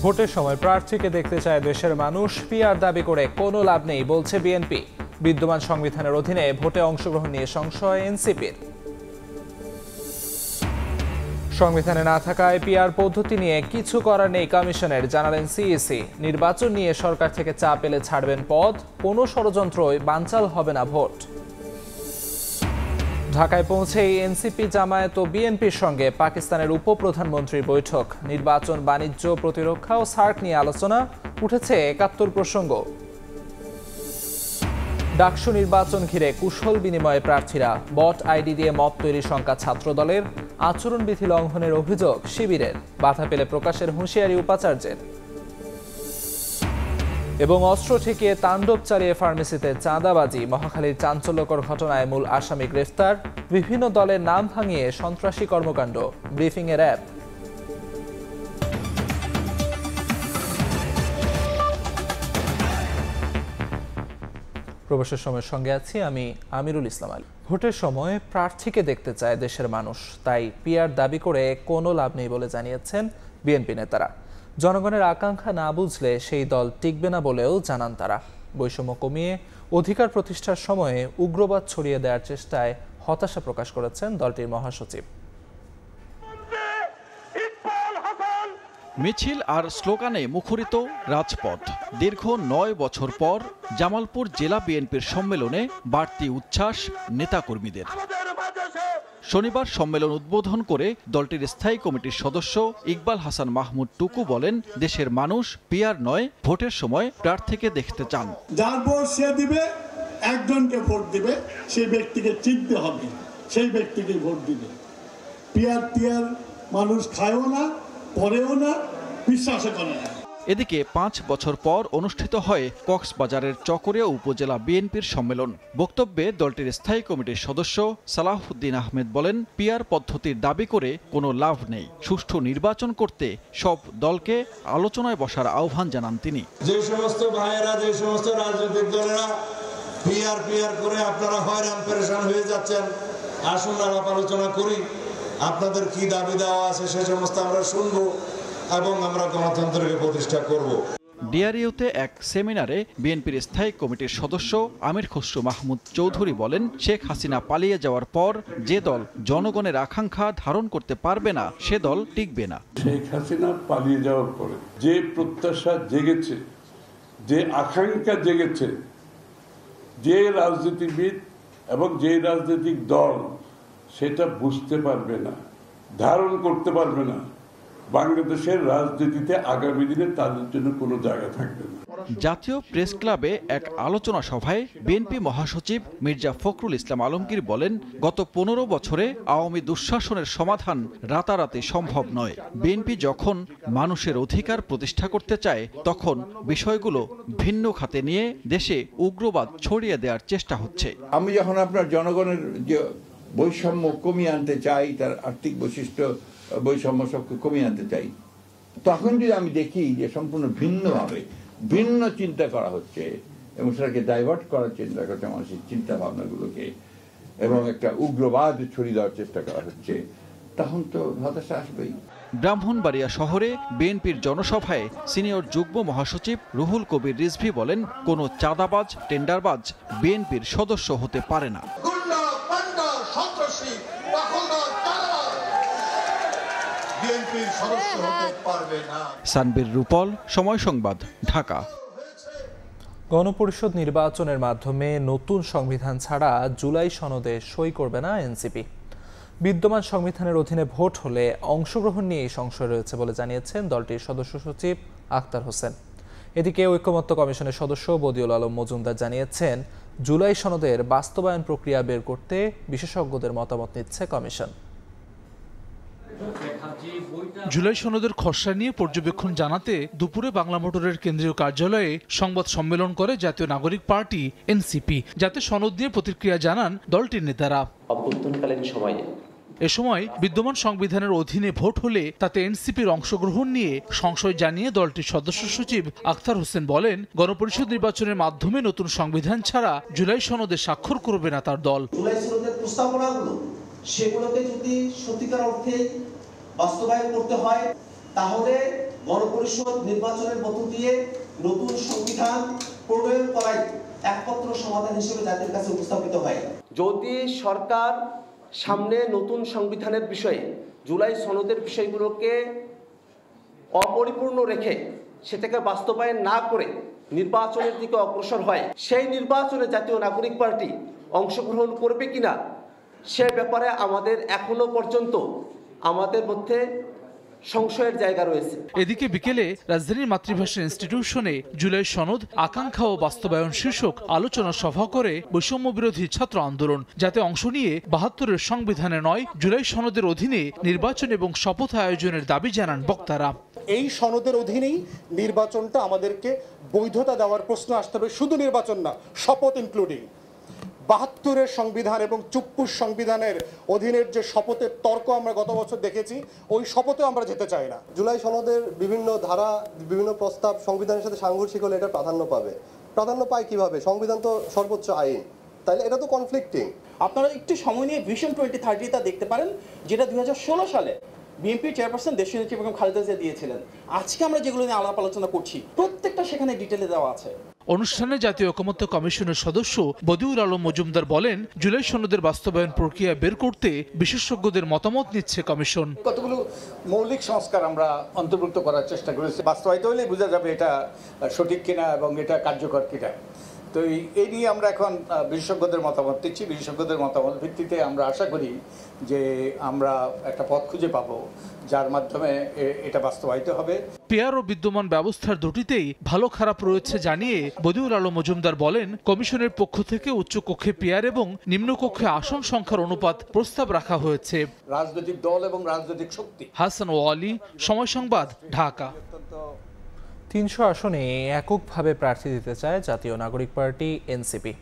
ভোটের সময় প্রার্থীকে দেখতে চায় দেশের মানুষ, পিআর দাবি করে কোনো লাভ নেই বলছে বিএনপি। বিদ্যমান সংবিধানের অধীনে ভোটে অংশগ্রহণ নিয়ে সংশয় এনসিপির। সংবিধানে না থাকায় পিআর পদ্ধতি নিয়ে কিছু করার নেই কমিশনের, জানালেন সিইসি। নির্বাচন নিয়ে সরকার থেকে চাপ এলে ছাড়বেন পদ, কোনো ষড়যন্ত্রই বানচাল হবে না ভোট। ঢাকায় পৌঁছেই এনসিপি, জামায়াত ও বিএনপির সঙ্গে পাকিস্তানের উপপ্রধানমন্ত্রীর বৈঠক। নির্বাচন, বাণিজ্য, প্রতিরক্ষা ও সার্ক নিয়ে আলোচনা, উঠেছে ৭১ প্রসঙ্গ। ডাকসু নির্বাচন ঘিরে কুশল বিনিময়ে প্রার্থীরা, বট আইডি দিয়ে মত তৈরির শঙ্কা ছাত্রদলের, আচরণবিধি লঙ্ঘনের অভিযোগ শিবিরের, বাধা পেলে প্রকাশের হুঁশিয়ারি উপাচার্যের। এবং অস্ত্র ঠেকিয়ে তাণ্ডব চালিয়ে ফার্মেসিতে চাঁদাবাজি, মহাখালীর চাঞ্চল্যকর ঘটনায় মূল আসামি গ্রেফতার, বিভিন্ন দলের নাম ভাঙিয়ে সন্ত্রাসী কর্মকাণ্ড, ব্রিফিংয়ের অ্যাপ। প্রবেশের সময়ের সঙ্গে আছি আমি আমিরুল ইসলাম আলী। ভোটের সময় প্রার্থীকে দেখতে চায় দেশের মানুষ, তাই পিআর দাবি করে কোনো লাভ নেই বলে জানিয়েছেন বিএনপি নেতারা। জনগণের আকাঙ্ক্ষা না বুঝলে সেই দল টিকবে না বলেও জানান তারা। বৈষম্য কমিয়ে অধিকার প্রতিষ্ঠার সময়ে উগ্রবাদ ছড়িয়ে দেওয়ার চেষ্টায় হতাশা প্রকাশ করেছেন দলটির মহাসচিব। মিছিল আর স্লোগানে মুখরিত রাজপথ। দীর্ঘ ৯ বছর পর জামালপুর জেলা বিএনপির সম্মেলনে বাড়তি উচ্ছ্বাস নেতাকর্মীদের। শনিবার সম্মেলন উদ্বোধন করে দলটির স্থায়ী কমিটির সদস্য ইকবাল হাসান মাহমুদ টুকু বলেন, দেশের মানুষ পিআর নয়, ভোটের সময় প্রার্থীকে দেখতে চান। যার ভোট সে দিবে, একজনকে ভোট দিবে, সেই ব্যক্তিকে চিনতে হবে, সেই ব্যক্তিকে ভোট দিবে। পিআর মানুষ খায়ও না, পরেও না, বিশ্বাস করে না। এদিকে ৫ বছর পর অনুষ্ঠিত হয় কক্সবাজারের চকরিয়া উপজেলা বিএনপির সম্মেলন। বক্তব্যে দলটির স্থায়ী কমিটির সদস্য সালাহউদ্দিন আহমেদ বলেন, পিআর পদ্ধতির দাবি করে কোনো লাভ নেই। সুষ্ঠু নির্বাচন করতে সব দলকে আলোচনায় বসার আহ্বান জানান তিনি। যে সমস্ত ভাইয়েরা, যে সমস্ত রাজনৈতিক দলেরা পিআর করে আপনারা হয়রান পেরেশান হয়ে যাচ্ছেন, আসুন আলাপ আলোচনা করি। আপনাদের কি দাবি দেওয়া আছে সে সমস্ত আমরা শুনবো এবং আমরা গণতন্ত্রকে প্রতিষ্ঠা করব। ডিআরইউতে এক সেমিনারে বিএনপির স্থায়ী কমিটির সদস্য আমির খসরু মাহমুদ চৌধুরী বলেন, শেখ হাসিনা পালিয়ে যাওয়ার পর যে দল জনগণের আকাঙ্ক্ষা ধারণ করতে পারবে না সে দল টিকবে না। শেখ হাসিনা পালিয়ে যাওয়ার পরে যে প্রত্যাশা জেগেছে, যে আকাঙ্ক্ষা জেগেছে, যে রাজনীতিবিদ এবং যে রাজনৈতিক দল সেটা বুঝতে পারবে না, ধারণ করতে পারবে না, বাংলাদেশের রাজনীতিতে আগামী দিনে তাদের জন্য কোনো জায়গা থাকবে না। জাতীয় প্রেস ক্লাবে এক আলোচনা সভায় বিএনপি মহাসচিব মির্জা ফখরুল ইসলাম আলমগীর বলেন, গত ১৫ বছরে আওয়ামী দুঃশাসনের সমাধান রাতারাতি সম্ভব নয়। বিএনপি যখন মানুষের অধিকার প্রতিষ্ঠা করতে চায়, তখন বিষয়গুলো ভিন্ন খাতে নিয়ে দেশে উগ্রবাদ ছড়িয়ে দেওয়ার চেষ্টা হচ্ছে। আমি যখন আপনার জনগণের যে বৈষম্য কমিয়ে আনতে চাই, তার আর্থিক বৈশিষ্ট্য বৈষম্য সবকে কমিয়ে আনতে চাই, তখন যদি আমি দেখি যে সম্পূর্ণ ভিন্নভাবে ভিন্ন চিন্তা করা হচ্ছে এবং সেটাকে ডাইভার্ট করার চিন্তা করছে, মানুষের চিন্তা ভাবনাগুলোকে, এবং একটা উগ্রবাদ ছড়িয়ে দেওয়ার চেষ্টা করা হচ্ছে, তখন তো হতাশা আসবেই। ব্রাহ্মণবাড়িয়া শহরে বিএনপির জনসভায় সিনিয়র যুগ্ম মহাসচিব রুহুল কবির রিজভী বলেন, কোনো চাঁদাবাজ, টেন্ডারবাজ বিএনপির সদস্য হতে পারে না। সানবীর রূপল, সময় সংবাদ, ঢাকা। গণপরিষদ নির্বাচনের মাধ্যমে নতুন সংবিধান ছাড়া জুলাই সনদে সই করবে না এনসিপি। বিদ্যমান সংবিধানের অধীনে ভোট হলে অংশগ্রহণ নিয়েই সংশয় রয়েছে বলে জানিয়েছেন দলটির সদস্য সচিব আখতার হোসেন। এদিকে ঐকমত্য কমিশনের সদস্য বদিউল আলম মজুমদার জানিয়েছেন, জুলাই সনদের বাস্তবায়ন প্রক্রিয়া বের করতে বিশেষজ্ঞদের মতামত নিচ্ছে কমিশন। জুলাই সনদের খসড়া নিয়ে পর্যবেক্ষণ জানাতে দুপুরে বাংলা মোটরের কেন্দ্রীয় কার্যালয়ে সংবাদ সম্মেলন করে জাতীয় নাগরিক পার্টি এনসিপি, যাতে সনদ নিয়ে প্রতিক্রিয়া জানান দলটির নেতারা। এ সময় বিদ্যমান সংবিধানের অধীনে ভোট হলে তাতে এনসিপির অংশগ্রহণ নিয়ে সংশয় জানিয়ে দলটির সদস্য সচিব আখতার হোসেন বলেন, গণপরিষদ নির্বাচনের মাধ্যমে নতুন সংবিধান ছাড়া জুলাই সনদে স্বাক্ষর করবে না তার দল। জুলাই সনদের প্রস্তাবনাগুলো সেগুলোকে যদি সত্যিকার অর্থে বাস্তবায়ন করতে হয়, তাহলে গণপরিষদ নির্বাচনের মধ্য দিয়ে নতুন সংবিধান প্রণয়ন করাই একমাত্র সমাধান হিসেবে জাতির কাছে উপস্থাপিত হয়। যদি সরকার সামনে নতুন সংবিধানের বিষয়ে জুলাই সনদের বিষয়গুলোকে অপরিপূর্ণ রেখে সেটাকে বাস্তবায়ন না করে নির্বাচনের দিকে অগ্রসর হয়, সেই নির্বাচনে জাতীয় নাগরিক পার্টি অংশগ্রহণ করবে কিনা সে ব্যাপারে আমাদের এখনো পর্যন্ত আমাদের মধ্যে সংশয়ের জায়গা রয়েছে। এদিকে বিকেলে রাজধানীর মাতৃভাষা ইনস্টিটিউশনে জুলাই সনদ আকাঙ্ক্ষা ও বাস্তবায়ন শীর্ষক আলোচনা সভা করে বৈষম্য বিরোধী ছাত্র আন্দোলন, যাতে অংশ নিয়ে ৭২-এর সংবিধানে নয় জুলাই সনদের অধীনে নির্বাচন এবং শপথ আয়োজনের দাবি জানান বক্তারা। এই সনদের অধীনেই নির্বাচনটা আমাদেরকে বৈধতা দেওয়ার প্রশ্ন আসতে হবে, শুধু নির্বাচন না, শপথ ইনক্লুডিং। ৭২-এর সংবিধান এবং ৭৪ সংবিধানের অধীনের যে শপথের তর্ক আমরা গত বছর দেখেছি, ওই শপথে আমরা যেতে চাই না। জুলাই সনদের বিভিন্ন ধারা, বিভিন্ন প্রস্তাব সংবিধানের সাথে সাংঘর্ষিক হলে এটা প্রাধান্য পাবে। প্রাধান্য পায় কিভাবে? সংবিধান তো সর্বোচ্চ আইন, তাইলে এটা তো কনফ্লিক্টিং। আপনারা একটু সময় নিয়ে ভিশন 2030টা দেখতে পারেন, যেটা 2016 সালে বিএনপি চেয়ারপারসন দেশনেত্রী বেগম খালেদা জিয়া দিয়েছিলেন। আজকে আমরা যেগুলো নিয়ে আলাপ আলোচনা করছি প্রত্যেকটা সেখানে ডিটেলে দেওয়া আছে। অনুষ্ঠানে জাতীয় ঐকমত্য কমিশনের সদস্য বদিউল আলম মজুমদার বলেন, জুলাই সনদের বাস্তবায়ন প্রক্রিয়া বের করতে বিশেষজ্ঞদের মতামত নিচ্ছে কমিশন। কতগুলো মৌলিক সংস্কার আমরা অন্তর্ভুক্ত করার চেষ্টা করেছি, বাস্তবায়িত হলে বোঝা যাবে এটা সঠিক কিনা এবং এটা কার্যকর কিনা। তো এই নিয়ে আমরা এখন বিশেষজ্ঞদের মতামত দিচ্ছি। বিশেষজ্ঞদের মতামত ভিত্তিতে আমরা আশা করি যে আমরা একটা পথ খুঁজে পাবো যার মাধ্যমে এটা বাস্তবায়িত হবে। পেয়ার ও বিদ্যমান ব্যবস্থার দুটিতেই ভালো খারাপ রয়েছে জানিয়ে বদিউল আলম মজুমদার বলেন, কমিশনের পক্ষ থেকে উচ্চ কক্ষে পেয়ার এবং নিম্ন কক্ষে আসন সংখ্যার অনুপাত প্রস্তাব রাখা হয়েছে। রাজনৈতিক দল এবং রাজনৈতিক শক্তি। হাসান ওয়ালি, সময় সংবাদ, ঢাকা। ৩০০ আসনে এককভাবে প্রার্থী দিতে চায় জাতীয় নাগরিক পার্টি এনসিপি।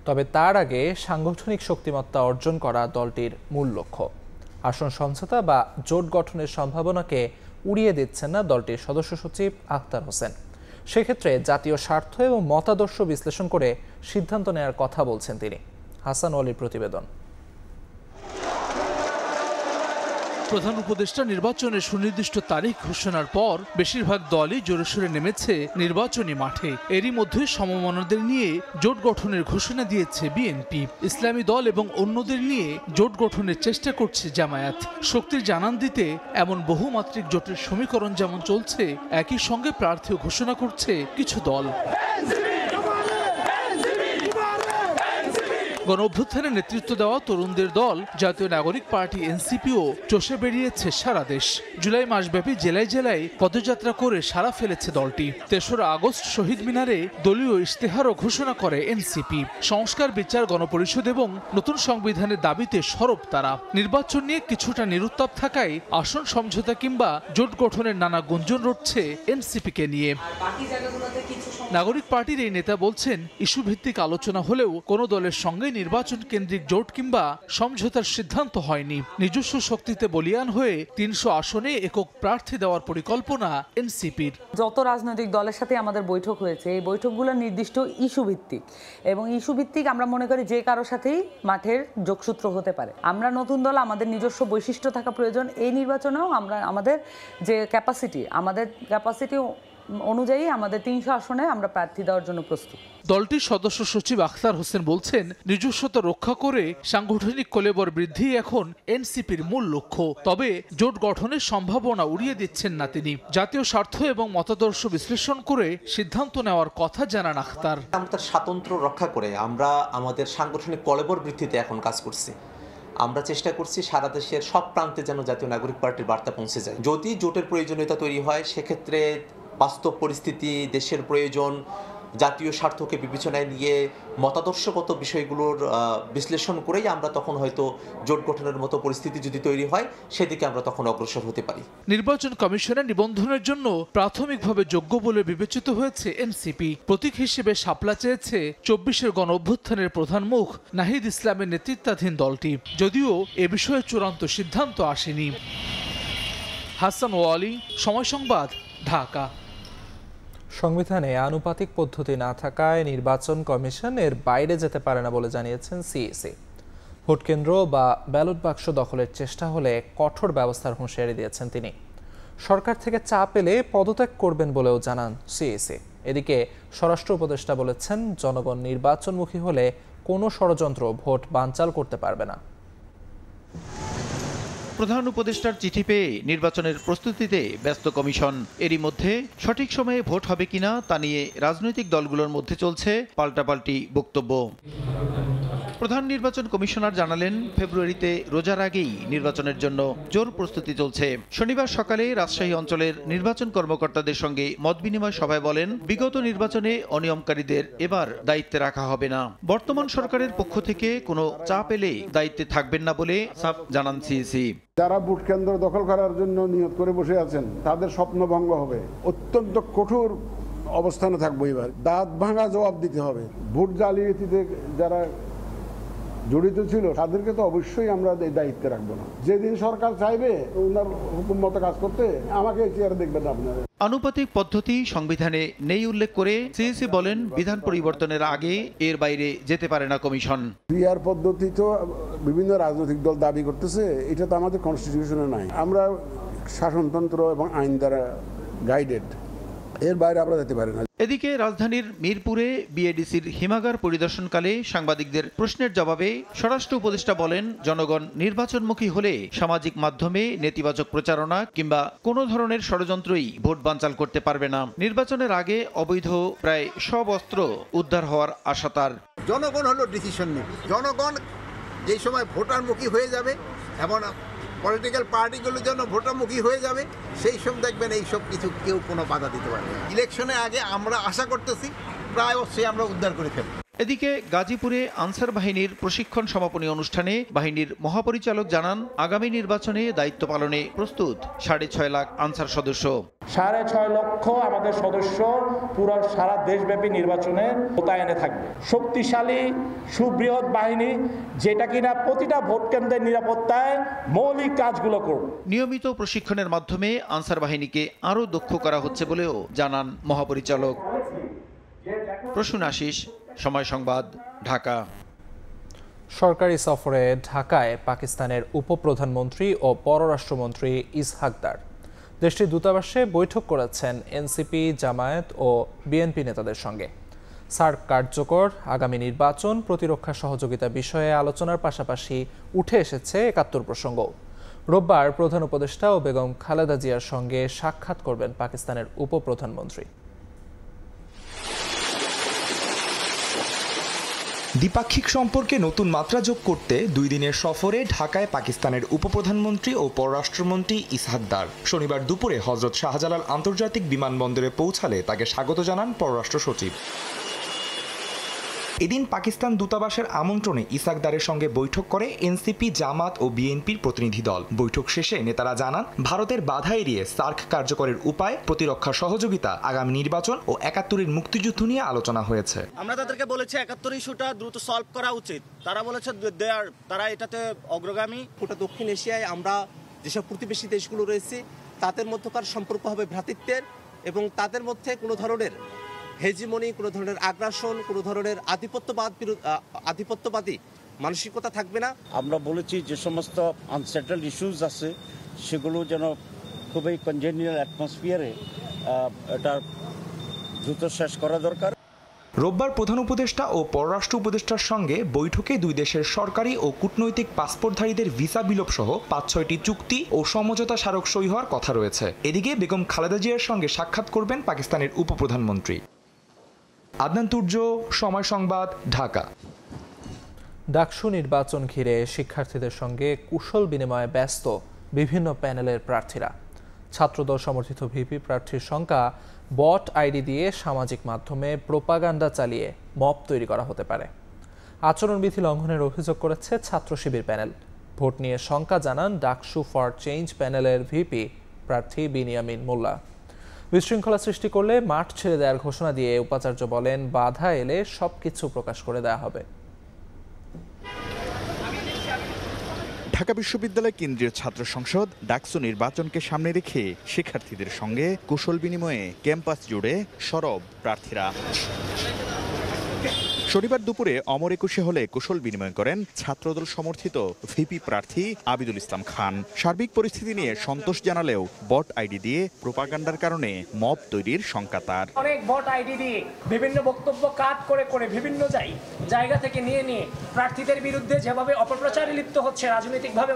তবে তার আগে সাংগঠনিক শক্তিমত্তা অর্জন করা দলটির মূল লক্ষ্য। আসন সমঝোতা বা জোট গঠনের সম্ভাবনাকে উড়িয়ে দিচ্ছেন না দলটির সদস্য সচিব আখতার হোসেন। সেক্ষেত্রে জাতীয় স্বার্থ এবং মতাদর্শ বিশ্লেষণ করে সিদ্ধান্ত নেওয়ার কথা বলছেন তিনি। হাসান ওয়ালির প্রতিবেদন। প্রধান উপদেষ্টা নির্বাচনের সুনির্দিষ্ট তারিখ ঘোষণার পর বেশিরভাগ দলই জোরেশোরে নেমেছে নির্বাচনী মাঠে। এরই মধ্যে সমমনাদের নিয়ে জোট গঠনের ঘোষণা দিয়েছে বিএনপি। ইসলামী দল এবং অন্যদের নিয়ে জোট গঠনের চেষ্টা করছে জামায়াত। শক্তির জানান দিতে এমন বহুমাত্রিক জোটের সমীকরণ যেমন চলছে, একই সঙ্গে প্রার্থীও ঘোষণা করছে কিছু দল। গণঅভ্যুত্থানে নেতৃত্ব দেওয়া তরুণদের দল জাতীয় নাগরিক পার্টি এনসিপিও চষে বেরিয়েছে সারা দেশ। জুলাই মাসব্যাপী জেলায় জেলায় পদযাত্রা করে সারা ফেলেছে দলটি। ৩রা আগস্ট শহীদ মিনারে দলীয় ইশতেহারও ঘোষণা করে এনসিপি। সংস্কার, বিচার, গণপরিষদ এবং নতুন সংবিধানের দাবিতে সরব তারা। নির্বাচন নিয়ে কিছুটা নিরুত্তাপ থাকায় আসন সমঝোতা কিংবা জোট গঠনের নানা গুঞ্জন রটছে এনসিপিকে নিয়ে। নাগরিক পার্টির এই নেতা বলছেন, ইস্যু ভিত্তিক আলোচনা হলেও কোনো দলের সঙ্গে নির্বাচন কেন্দ্রিক জোট কিংবা সমঝোতার সিদ্ধান্ত হয়নি। নিজস্ব শক্তিতে বলিয়ান হয়ে ৩০০ আসনে একক প্রার্থী দেওয়ার পরিকল্পনা এনসিপির। যত রাজনৈতিক দলের সাথে আমাদের বৈঠক হয়েছে, এই বৈঠকগুলো নির্দিষ্ট ইস্যু ভিত্তিক এবং ইস্যু ভিত্তিক আমরা মনে করি যে কারোর সাথেই মাঠের যোগসূত্র হতে পারে। আমরা নতুন দল, আমাদের নিজস্ব বৈশিষ্ট্য থাকা প্রয়োজন। এই নির্বাচনেও আমরা আমাদের যে ক্যাপাসিটি অনুযায়ী আমাদের ৩০০ আসনে আমরা প্রার্থী দেওয়ার জন্য প্রস্তুত। দলটির সদস্য সচিব আখতার হোসেন বলছেন, নিজস্বতা রক্ষা করে সাংগঠনিক কলেবর বৃদ্ধি এখন এনসিপির মূল লক্ষ্য। তবে জোট গঠনের সম্ভাবনা উড়িয়ে দিচ্ছেন না তিনি। জাতীয় স্বার্থ এবং মতাদর্শ বিশ্লেষণ করে সিদ্ধান্ত নেওয়ার কথা জানান আখতার। আমাদের স্বাতন্ত্র্য রক্ষা করে আমরা আমাদের সাংগঠনিক কলেবর বৃদ্ধিতে এখন কাজ করছি। আমরা চেষ্টা করছি সারা দেশের সব প্রান্তে যেন জাতীয় নাগরিক পার্টির বার্তা পৌঁছে যায়। যদি জোটের প্রয়োজনীয়তা তৈরি হয়, সেক্ষেত্রে বাস্তব পরিস্থিতি, দেশের প্রয়োজন, জাতীয় স্বার্থকে বিবেচনায় নিয়ে মতাদর্শগত বিষয়গুলোর বিশ্লেষণ করেই আমরা তখন হয়তো জোট গঠনের মতো পরিস্থিতি যদি তৈরি হয়, সেদিকে আমরা তখন অগ্রসর হতে পারি। নির্বাচন কমিশনে নিবন্ধনের জন্য প্রাথমিকভাবে যোগ্য বলে বিবেচিত হয়েছে এনসিপি। প্রতীক হিসেবে শাপলা চেয়েছে ২৪-এর গণঅভ্যুত্থানের প্রধান মুখ নাহিদ ইসলামের নেতৃত্বাধীন দলটি, যদিও এ বিষয়ে চূড়ান্ত সিদ্ধান্ত আসেনি। হাসান ওয়ালি, সময় সংবাদ, ঢাকা। সংবিধানে আনুপাতিক পদ্ধতি না থাকায় নির্বাচন কমিশন এর বাইরে যেতে পারে না বলে জানিয়েছেন সিইসি। ভোটকেন্দ্র বা ব্যালট বাক্স দখলের চেষ্টা হলে কঠোর ব্যবস্থার হুঁশিয়ারি দিয়েছেন তিনি। সরকার থেকে চাপ এলে পদত্যাগ করবেন বলেও জানান সিএসি। এদিকে স্বরাষ্ট্র উপদেষ্টা বলেছেন, জনগণ নির্বাচনমুখী হলে কোনো ষড়যন্ত্র ভোট বানচাল করতে পারবে না। প্রধান উপদেষ্টার চিঠি পেয়ে নির্বাচনের প্রস্তুতিতে ব্যস্ত কমিশন। এরই মধ্যে সঠিক সময়ে ভোট হবে কিনা তা নিয়ে রাজনৈতিক দলগুলোর মধ্যে চলছে পাল্টাপাল্টি বক্তব্য। প্রধান নির্বাচন কমিশনার জানালেন, ফেব্রুয়ারিতে রোজার আগেই নির্বাচনের জন্য জোর প্রস্তুতি চলছে। শনিবার সকালে রাজশাহী অঞ্চলের নির্বাচন কর্মকর্তাদের সঙ্গে মতবিনিময় সভায় বলেন, বিগত নির্বাচনে অনিয়মকারীদের এবার দায়িত্বে রাখা হবে না। বর্তমান সরকারের পক্ষ থেকে কোনো চাপ এলে দায়িত্বে থাকবেন না বলে সাফ জানান সিএসি। যারা ভোট কেন্দ্র দখল করার জন্য নিয়ত করে বসে আছেন, তাদের স্বপ্নভঙ্গ হবে। অত্যন্ত কঠোর অবস্থানে থাকবো। এবার দাঁত ভাঙা জবাব দিতে হবে। ভোট জালিয়াতিতে যারা জড়িত ছিল তাদেরকে তো অবশ্যই আমরা দায়িত্বে রাখবো না। যেদিন সরকার চাইবে ওনার হুকুম মতো কাজ করতে, আমাকে চেয়ারে দেখবেন না আপনারা। আনুপাতিক পদ্ধতি সংবিধানে নেই উল্লেখ করে সিএসি বলেন, বিধান পরিবর্তনের আগে এর বাইরে যেতে পারে না কমিশন। পিআর পদ্ধতি তো বিভিন্ন রাজনৈতিক দল দাবি করতেছে, এটা তো আমাদের কনস্টিটিউশনে নাই। আমরা শাসনতন্ত্র এবং আইন দ্বারা গাইডেড, এর বাইরে আমরা যেতে পারি না। এদিকে রাজধানীর মিরপুরে বিএডিসির হিমাগার পরিদর্শনকালে সাংবাদিকদের প্রশ্নের জবাবে স্বরাষ্ট্র উপদেষ্টা বলেন, জনগণ নির্বাচনমুখী হলে সামাজিক মাধ্যমে নেতিবাচক প্রচারণা কিংবা কোনো ধরনের ষড়যন্ত্রই ভোট বানচাল করতে পারবে না। নির্বাচনের আগে অবৈধ প্রায় সব অস্ত্র উদ্ধার হওয়ার আশা তার। জনগণ হলো ডিসিশন নেবে। জনগণ যেই সময় ভোটারমুখী হয়ে যাবে এবং পলিটিক্যাল পার্টিগুলো যেন ভোটারমুখী হয়ে যাবে, সেই সব দেখবেন এই সব কিছু কেউ কোনো বাধা দিতে পারবে না। ইলেকশনের আগে আমরা আশা করতেছি প্রায় অবশ্যই আমরা উদ্ধার করে ফেলব। এদিকে গাজীপুরে আনসার বাহিনীর প্রশিক্ষণ সমাপনী অনুষ্ঠানে বাহিনীর মহাপরিচালক জানান, আগামী নির্বাচনে দায়িত্ব পালনে প্রস্তুত 6.5 লাখ আনসার সদস্য। 6.5 লক্ষ আমাদের সদস্য পুরো সারা দেশব্যাপী নির্বাচনে মোতায়েনে থাকবে। শক্তিশালী সুবৃহৎ বাহিনী, যেটা কিনা প্রতিটা ভোট কেন্দ্রের নিরাপত্তায় মৌলিক কাজগুলো করবে। নিয়মিত প্রশিক্ষণের মাধ্যমে আনসার বাহিনীকে আরও দক্ষ করা হচ্ছে বলেও জানান মহাপরিচালক। প্রসূন আশিস, সময় সংবাদ, ঢাকা। সরকারি সফরে ঢাকায় পাকিস্তানের উপপ্রধানমন্ত্রী ও পররাষ্ট্রমন্ত্রী ইসহাক দার দেশটির দূতাবাসে বৈঠক করেছেন এনসিপি, জামায়াত ও বিএনপি নেতাদের সঙ্গে। সার্ক কার্যকর, আগামী নির্বাচন, প্রতিরক্ষা সহযোগিতা বিষয়ে আলোচনার পাশাপাশি উঠে এসেছে ৭১ প্রসঙ্গ। রোববার প্রধান উপদেষ্টা ও বেগম খালেদা জিয়ার সঙ্গে সাক্ষাৎ করবেন পাকিস্তানের উপপ্রধানমন্ত্রী। দ্বিপাক্ষিক সম্পর্কে নতুন মাত্রা যোগ করতে 2 দিনের সফরে ঢাকায় পাকিস্তানের উপপ্রধানমন্ত্রী ও পররাষ্ট্রমন্ত্রী ইসহাক দার শনিবার দুপুরে হযরত শাহজালাল আন্তর্জাতিক বিমানবন্দরে পৌঁছালে তাকে স্বাগত জানান পররাষ্ট্র সচিব। এদিন পাকিস্তান দূতাবাসের আমন্ত্রণে ইসহাক দারের সঙ্গে বৈঠক করে এনসিপি, জামাত ও বিএনপির প্রতিনিধি দল। বৈঠক শেষে নেতারা জানান, ভারতের বাধা এড়িয়ে সার্ক কার্যকরের উপায়, প্রতিরক্ষা সহযোগিতা, আগামী নির্বাচন ও ৭১-এর মুক্তিযুদ্ধ নিয়ে আলোচনা হয়েছে। আমরা তাদেরকে বলেছি ৭১ ইস্যুটা দ্রুত সলভ করা উচিত। তারা বলেছে তারা এটাতে অগ্রগামী। গোটা দক্ষিণ এশিয়ায় আমরা যেসব প্রতিবেশী দেশগুলো রয়েছে তাদের মধ্যকার সম্পর্ক হবে ভ্রাতৃত্বের, এবং তাদের মধ্যে কোনো ধরনের হেজিমনি, কোনো ধরনের আগ্রাসন, কোনো ধরনের আধিপত্যবাদী মানসিকতা থাকবে না। আমরা বলেছি যে সমস্ত আনসেটেলড ইস্যুস আছে সেগুলো যেন খুবই কনজেনিয়াল অ্যাটমসফিয়ারে এটা দ্রুত শেষ করা দরকার। রোববার প্রধান উপদেষ্টা ও পররাষ্ট্র উপদেষ্টার সঙ্গে বৈঠকে 2 দেশের সরকারি ও কূটনৈতিক পাসপোর্টধারীদের ভিসা বিলোপ সহ 5-6টি চুক্তি ও সমঝোতা স্মারক সই হওয়ার কথা রয়েছে। এদিকে বেগম খালেদা জিয়ার সঙ্গে সাক্ষাৎ করবেন পাকিস্তানের উপপ্রধানমন্ত্রী। আদনান তুর্য, সময় সংবাদ, ঢাকা। ডাকসু নির্বাচন ঘিরে শিক্ষার্থীদের সঙ্গে কুশল বিনিময়ে ব্যস্ত বিভিন্ন প্যানেলের প্রার্থীরা। ছাত্রদল সমর্থিত ভিপি প্রার্থীর সংখ্যা বট আইডি দিয়ে সামাজিক মাধ্যমে প্রোপাগান্ডা চালিয়ে মব তৈরি করা হতে পারে। আচরণবিধি লঙ্ঘনের অভিযোগ করেছে ছাত্র শিবির প্যানেল। ভোট নিয়ে শঙ্কা জানান ডাকসু ফর চেঞ্জ প্যানেলের ভিপি প্রার্থী বিনিয়ামিন মোল্লা। বিশৃঙ্খলা সৃষ্টি করলে মাঠ ছেড়ে দেওয়ার ঘোষণা দিয়ে উপাচার্য বলেন, বাধা এলে সবকিছু প্রকাশ করে দেওয়া হবে। ঢাকা বিশ্ববিদ্যালয় কেন্দ্রীয় ছাত্র সংসদ ডাকসু নির্বাচনকে সামনে রেখে শিক্ষার্থীদের সঙ্গে কুশল বিনিময়ে ক্যাম্পাস জুড়ে সরব প্রার্থীরা। শনিবার দুপুরে অমর একুশে হলে কুশল বিনিময় করেন ছাত্রদল সমর্থিত ভিপি প্রার্থী আবিদুল ইসলাম খান। সার্বিক পরিস্থিতি নিয়ে সন্তোষ জানালেও বট আইডি দিয়ে প্রোপাগান্ডার কারণে মব তৈরির শঙ্কা তার। অনেক বট আইডি দিয়ে বিভিন্ন বক্তব্য কাট করে বিভিন্ন জায়গা থেকে নিয়ে প্রার্থীদের বিরুদ্ধে যেভাবে অপপ্রচারে লিপ্ত হচ্ছে, রাজনৈতিকভাবে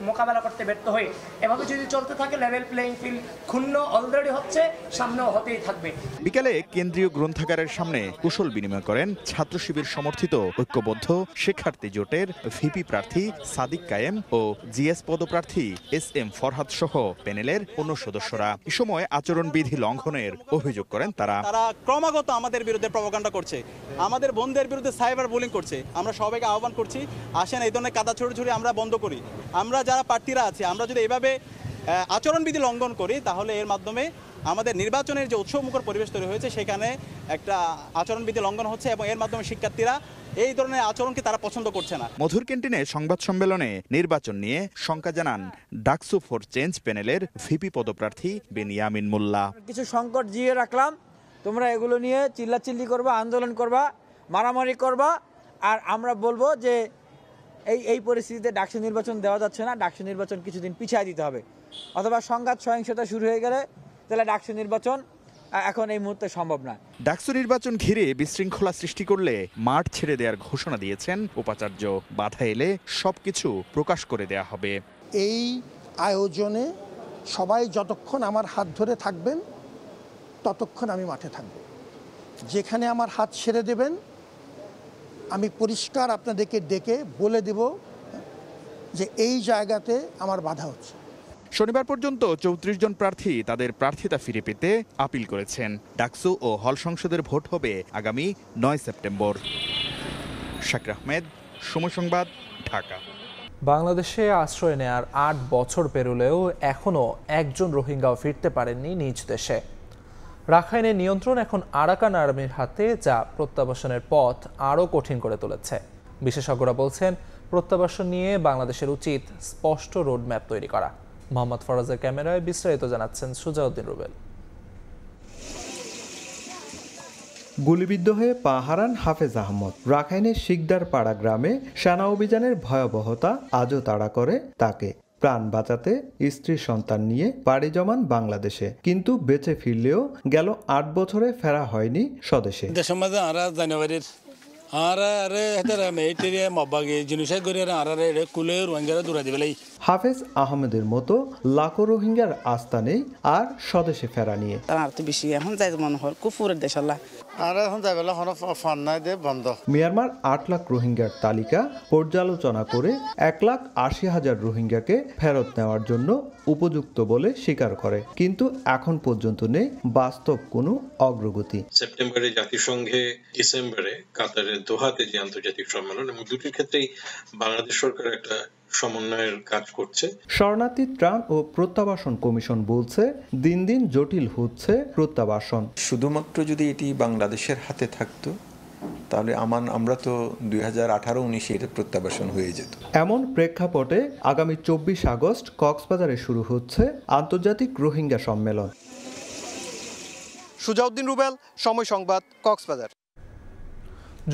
মোকাবেলা করতে ব্যর্থ হয়ে এভাবে যদি চলতে থাকে লেভেল প্লেইং ফিল্ড ক্ষুণ্ণ অলরেডি হচ্ছে, সামনেও হতেই থাকবে। বিকেলে কেন্দ্রীয় গ্রন্থাগারের সামনে কুশল বিনিময় করেন ছাত্র শিবির সমর্থিত ঐক্যবদ্ধ শিক্ষার্থী জোটের ভিপি প্রার্থী সাদিক কায়েম ও জিএস পদপ্রার্থী SM ফরহাদ সহ প্যানেলের অন্য সদস্যরা। এ সময় আচরণবিধি লঙ্ঘনের অভিযোগ করেন তারা ক্রমাগত আমাদের বিরুদ্ধে প্রপাগান্ডা করছে, আমাদের বোনদের বিরুদ্ধে সাইবার বুলিং করছে। আমরা সবাইকে আহ্বান করছি, আসেন এই ধরনের কাদা ছড়ি আমরা বন্ধ করি। আমরা যারা প্রার্থীরা আছি, আমরা যদি এভাবে আচরণবিধি লঙ্ঘন করি তাহলে এর মাধ্যমে আমাদের নির্বাচনের যে উৎসবমুখর পরিবেশ তৈরি হয়েছে সেখানে একটা আচরণবিধি লঙ্ঘন হচ্ছে এবং এর মাধ্যমে শিক্ষার্থীরা এই ধরনের আচরণকে তারা পছন্দ করছে না। মধুর ক্যান্টিনে সংবাদ সম্মেলনে নির্বাচন নিয়ে শঙ্কা জানান ডাকসু ফর চেঞ্জ প্যানেলের ভিপি পদপ্রার্থী বেনিয়ামিন মোল্লা। কিছু সংকট জিয়ে রাখলাম, তোমরা এগুলো নিয়ে চিল্লাচিল্লি করবা, আন্দোলন করবা, মারামারি করবা, আর আমরা বলবো যে এই পরিস্থিতিতে ডাকসু নির্বাচন দেওয়া যাচ্ছে না, ডাকসু নির্বাচন কিছুদিন পিছিয়ে দিতে হবে, অথবা সংঘাত সহিংসতা শুরু হয়ে গেলে তাহলে ডাকসু নির্বাচন এখন এই মুহূর্তে সম্ভব না। ডাকসু নির্বাচন ঘিরে বিশৃঙ্খলা সৃষ্টি করলে মাঠ ছেড়ে দেওয়ার ঘোষণা দিয়েছেন উপাচার্য। বাধা এলে সবকিছু প্রকাশ করে দেয়া হবে। এই আয়োজনে সবাই যতক্ষণ আমার হাত ধরে থাকবেন ততক্ষণ আমি মাঠে থাকব। যেখানে আমার হাত ছেড়ে দেবেন আমি পরিষ্কার আপনাদেরকে ডেকে বলে দেব যে এই জায়গাতে আমার বাধা হচ্ছে। শনিবার পর্যন্ত 34 জন প্রার্থী তাদের প্রার্থিতা ফিরে পেতে আপিল করেছেন। ডাকসু ও হল সংসদের ভোট হবে আগামী 9 সেপ্টেম্বর। শাকির আহমেদ, সময় সংবাদ, ঢাকা। বাংলাদেশে আশ্রয় নেয়ার 8 বছর পেরোলেও এখনও একজন রোহিঙ্গাও ফিরতে পারেননি নিজ দেশে। রাখাইনের নিয়ন্ত্রণ এখন আরাকান আর্মির হাতে, যা প্রত্যাবাসনের পথ আরও কঠিন করে তুলেছে। বিশেষজ্ঞরা বলছেন, প্রত্যাবাসন নিয়ে বাংলাদেশের উচিত স্পষ্ট রোডম্যাপ তৈরি করা। মোহাম্মদ ফরাজের ক্যামেরায় বিস্তারিত জানাচ্ছেন সুজাউদ্দিন রুবেল। গুলিবিদ্ধ হয়ে পা হারান হাফেজ আহমদ। রাখাইনের শিকদার পাড়া গ্রামে সেনা অভিযানের ভয়াবহতা আজও তাড়া করে তাকে। প্রাণ বাঁচাতে স্ত্রী সন্তান নিয়ে পাড়ি জমান বাংলাদেশে, কিন্তু বেঁচে ফিরলেও গেল 8 বছরে ফেরা হয়নি স্বদেশে। হাফেজ আহমেদের মতো লাখো রোহিঙ্গার আস্থা নেই আর স্বদেশে ফেরা নিয়ে। মিয়ানমার 8 লাখ রোহিঙ্গার তালিকা পর্যালোচনা করে 1,80,000 রোহিঙ্গাকে ফেরত নেওয়ার জন্য উপযুক্ত বলে স্বীকার করে, কিন্তু এখন পর্যন্ত নেই বাস্তব কোনো অগ্রগতি। সেপ্টেম্বরে জাতিসংঘে, ডিসেম্বরে কাতারের দোহাতে যে আন্তর্জাতিক সম্মেলন, এবং দুটির ক্ষেত্রেই বাংলাদেশ সরকার একটা সমন্বয়ের কাজ করছে। শরণার্থী ত্রাণ ও প্রত্যাবাসন কমিশন বলছে, দিন দিন জটিল হচ্ছে প্রত্যাবাসন। শুধুমাত্র যদি এটি বাংলাদেশের হাতে থাকতো তাহলে আমরা তো 2018-19 এটা প্রত্যাবাসন হয়ে যেত। এমন প্রেক্ষাপটে আগামী 24 আগস্ট কক্সবাজারে শুরু হচ্ছে আন্তর্জাতিক রোহিঙ্গা সম্মেলন। সুজাউদ্দিন রুবেল, সময় সংবাদ, কক্সবাজার।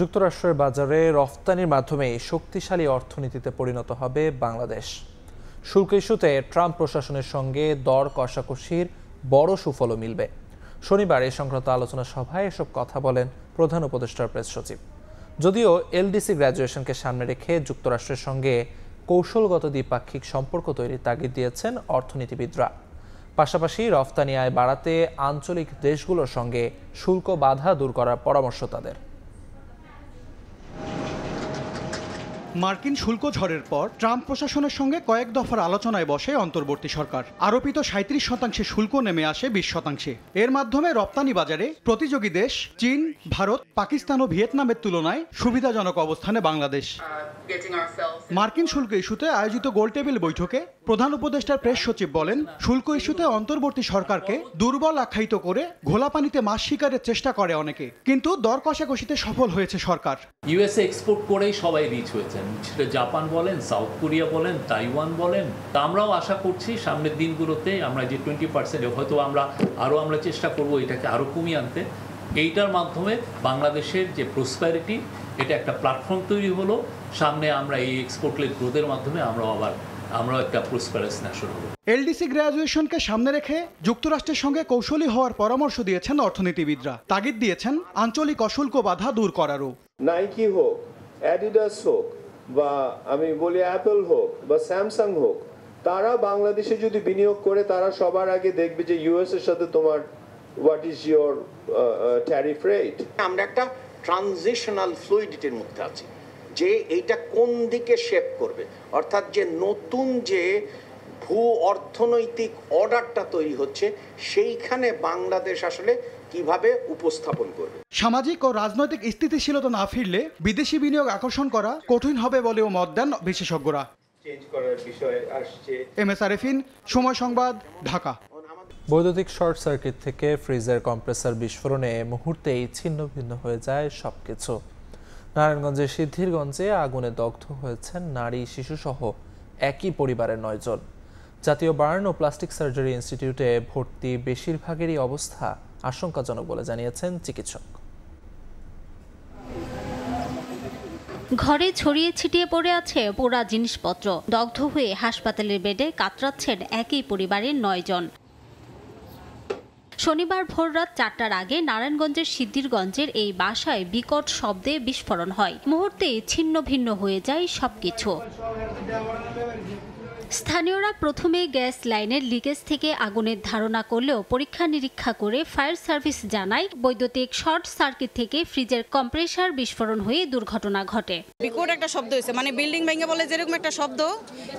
যুক্তরাষ্ট্রের বাজারে রফতানির মাধ্যমে শক্তিশালী অর্থনীতিতে পরিণত হবে বাংলাদেশ। শুল্ক ইস্যুতে ট্রাম্প প্রশাসনের সঙ্গে দর কষাকষির বড় সুফলও মিলবে। শনিবার এ সংক্রান্ত আলোচনা সভায় এসব কথা বলেন প্রধান উপদেষ্টার প্রেস সচিব। যদিও এলডিসি গ্র্যাজুয়েশনকে সামনে রেখে যুক্তরাষ্ট্রের সঙ্গে কৌশলগত দ্বিপাক্ষিক সম্পর্ক তৈরির তাগিদ দিয়েছেন অর্থনীতিবিদরা। পাশাপাশি রফতানি আয় বাড়াতে আঞ্চলিক দেশগুলোর সঙ্গে শুল্ক বাধা দূর করার পরামর্শ তাদের। মার্কিন শুল্ক ঝড়ের পর ট্রাম্প প্রশাসনের সঙ্গে কয়েক দফার আলোচনায় বসে অন্তর্বর্তী সরকার। আরোপিত 37% শুল্ক নেমে আসে 20%। এর মাধ্যমে রপ্তানি বাজারে প্রতিযোগী দেশ চীন, ভারত, পাকিস্তান ও ভিয়েতনামের তুলনায় সুবিধাজনক অবস্থানে বাংলাদেশ। মার্কিন শুল্ক ইস্যুতে আয়োজিত গোলটেবিল বৈঠকে প্রধান উপদেষ্টার প্রেস সচিব বলেন, শুল্ক ইস্যুতে অন্তর্বর্তী সরকারকে দুর্বল আখ্যায়িত করে ঘোলা পানিতে মাছ শিকারের চেষ্টা করে অনেকে, কিন্তু দর কষাকষিতে সফল হয়েছে সরকার। ইউএসএ এক্সপোর্ট করেই সবাই রিচ হয়েছেন, সেটা জাপান বলেন, সাউথ কোরিয়া বলেন, তাইওয়ান বলেন। তা আমরাও আশা করছি সামনের দিনগুলোতে আমরা যে 20% হয়তো আমরা চেষ্টা করব এটাকে আরও কমিয়ে আনতে, এইটার মাধ্যমে বাংলাদেশের যে প্রসপ্যারিটি এটা একটা প্ল্যাটফর্ম তৈরি হলো, সামনে আমরা এই এক্সপোর্ট লেড গ্রোথের মাধ্যমে আমরাও একটা প্রসপারাস ন্যাশন হব। এলডিসি গ্র্যাজুয়েশনকে সামনে রেখে যুক্তরাষ্ট্রের সঙ্গে কৌশলী হওয়ার পরামর্শ দিয়েছেন অর্থনীতিবিদরা, তাগিদ দিয়েছেন আঞ্চলিক অশুল্ক বাধা দূর করারও। নাইকি হোক, অ্যাডিডাস হোক, বা আমি বলি অ্যাপল হোক বা স্যামসাং হোক, তারা বাংলাদেশে যদি বিনিয়োগ করে তারা সবার আগে দেখবে যে ইউএস এর সাথে তোমার what is your tariff rate. আমরা একটা ট্রানজিশনাল ফ্লুইডিটির মধ্যে আছি যে এইটা কোন দিকে শেপ করবে, অর্থাৎ যে নতুন যে ভূ অর্থনৈতিক অর্ডারটা তৈরি হচ্ছে সেইখানে বাংলাদেশ আসলে কিভাবে উপস্থাপন করবে। সামাজিক ও রাজনৈতিক স্থিতিশীলতা না ফিরলে বিদেশি বিনিয়োগ আকর্ষণ করা কঠিন হবে বলেও মত দেন বিশেষজ্ঞরা। চেঞ্জ করার বিষয় আসছে। MS আরেফিন, সময় সংবাদ, ঢাকা। বৈদ্যুতিক শর্ট সার্কিট থেকে ফ্রিজের কম্প্রেসার বিস্ফোরণে মুহূর্তেই ছিন্ন ভিন্ন হয়ে যায় সবকিছু। নারায়ণগঞ্জের সিদ্ধিরগঞ্জে আগুনে দগ্ধ হয়েছেন নারী শিশুসহ একই পরিবারের 9 জন। জাতীয় বার্ন ও প্লাস্টিক সার্জারি ইনস্টিটিউটে ভর্তি বেশিরভাগেরই অবস্থা আশঙ্কাজনক বলে জানিয়েছেন চিকিৎসক। ঘরে ছড়িয়ে ছিটিয়ে পড়ে আছে পোড়া জিনিসপত্র। দগ্ধ হয়ে হাসপাতালের বেডে কাতরাচ্ছেন একই পরিবারের 9 জন। শনিবার ভোররাত 4টার আগে নারায়ণগঞ্জের সিদ্ধিরগঞ্জের এই বাসায় বিকট শব্দে বিস্ফোরণ হয়। মুহূর্তেই ছিন্ন ভিন্ন হয়ে যায় সবকিছু। স্থানীয়রা প্রথমে গ্যাস লাইনের লিকেজ থেকে আগুনের ধারণা করলেও পরীক্ষা নিরীক্ষা করে ফায়ার সার্ভিস জানায় বৈদ্যুতিক শর্ট সার্কিট থেকে ফ্রিজের কম্প্রেসার বিস্ফোরণ হয়ে দুর্ঘটনা ঘটে। বিকট একটা শব্দ হয়েছে, মানে বিল্ডিং ভেঙে বলে যেরকম একটা শব্দ,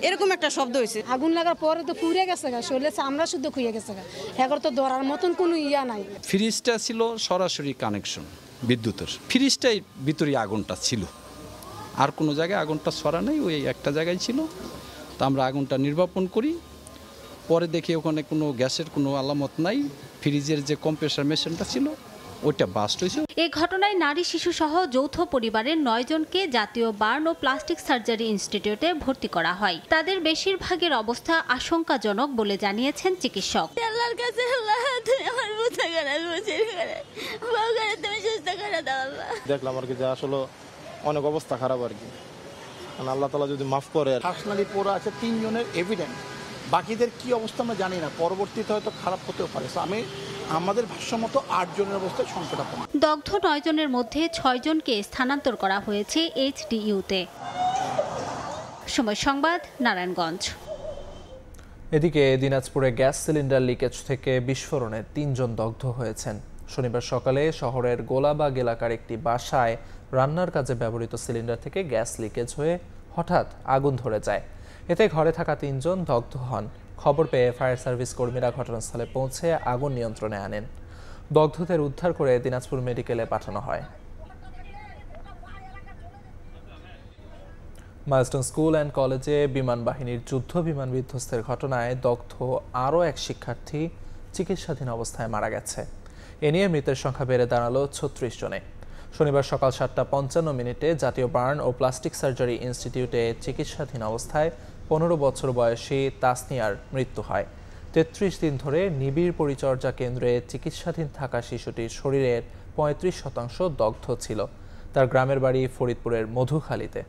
এরকম একটা শব্দ হয়েছে। আগুন লাগার পরে তো পুড়ে গেছে, শরীরে চামড়া শুদ্ধ খুঁয়ে গেছে, এখন তো ধরার মতন কোনো ইয়া নাই। ফ্রিজটা ছিল সরাসরি কানেকশন বিদ্যুতের, ফ্রিজটাই ভিতরে আগুনটা ছিল, আর কোনো জায়গায় আগুনটা ছড়া নেই, ওই একটা জায়গায় ছিল। তা আমরা আগুনটা নির্বাপন করি, পরে দেখি ওখানে কোনো গ্যাসের কোনো আলামত নাই, ফ্রিজের যে কম্প্রেসার মেশিনটা ছিল ওইটা বাস্ট হয়েছে। এই ঘটনায় নারী শিশু সহ যৌথ পরিবারের 9 জনকে জাতীয় বার্ন ও প্লাস্টিক সার্জারি ইনস্টিটিউটে ভর্তি করা হয়। তাদের বেশিরভাগের অবস্থা আশঙ্কাজনক বলে জানিয়েছেন চিকিৎসক। আল্লাহর কাছে আল্লাহ, তুমি আমার বুঝা করে বুঝিয়ে করে বাবা করে তুমি সুস্থ করে দাও আল্লাহ। দেখলাম আর কি যে আসলে অনেক অবস্থা খারাপ আর কি, আল্লাহ তাআলা যদি মাফ করে। পার্সোনালি পড়া আছে 3 জনের এভিডেন্স, বাকিদের কি অবস্থা আমরা জানি না, পরবর্তীতে হয়তো খারাপ হতেও পারে। আমি আমাদের ভাষ্যমতো 8 জনের অবস্থায় সংকটাপন্ন। দগ্ধ 9 জনের মধ্যে 6 জনকে স্থানান্তর করা হয়েছে HDU-তে। সময় সংবাদ, নারায়ণগঞ্জ। এদিকে দিনাজপুরে গ্যাস সিলিন্ডার লিকেজ থেকে বিস্ফোরণে 3 জন দগ্ধ হয়েছেন। শনিবার সকালে শহরের গোলাবাগ এলাকার একটি বাসায় রান্নার কাজে ব্যবহৃত সিলিন্ডার থেকে গ্যাস লিকেজ হয়ে হঠাৎ আগুন ধরে যায়। এতে ঘরে থাকা 3 জন দগ্ধ হন। খবর পেয়ে ফায়ার সার্ভিস কর্মীরা ঘটনাস্থলে পৌঁছে আগুন নিয়ন্ত্রণে আনেন। দগ্ধদের উদ্ধার করে দিনাজপুর মেডিকেলে পাঠানো হয়। মাইলস্টোন স্কুল অ্যান্ড কলেজে বিমান বাহিনীর যুদ্ধ বিমান বিধ্বস্তের ঘটনায় দগ্ধ আরও এক শিক্ষার্থী চিকিৎসাধীন অবস্থায় মারা গেছে। এ নিয়ে মৃতের সংখ্যা বেড়ে দাঁড়ালো 36 জনে। শনিবার সকাল 7:55 জাতীয় বার্ন ও প্লাস্টিক সার্জারি ইনস্টিটিউটে চিকিৎসাধীন অবস্থায় 15 বছর বয়সী তাসনিয়ার মৃত্যু হয়। 33 দিন ধরে নিবিড় পরিচর্যা কেন্দ্রে চিকিৎসাধীন থাকা শিশুটির শরীরের 35% দগ্ধ ছিল। তার গ্রামের বাড়ি ফরিদপুরের মধুখালীতে।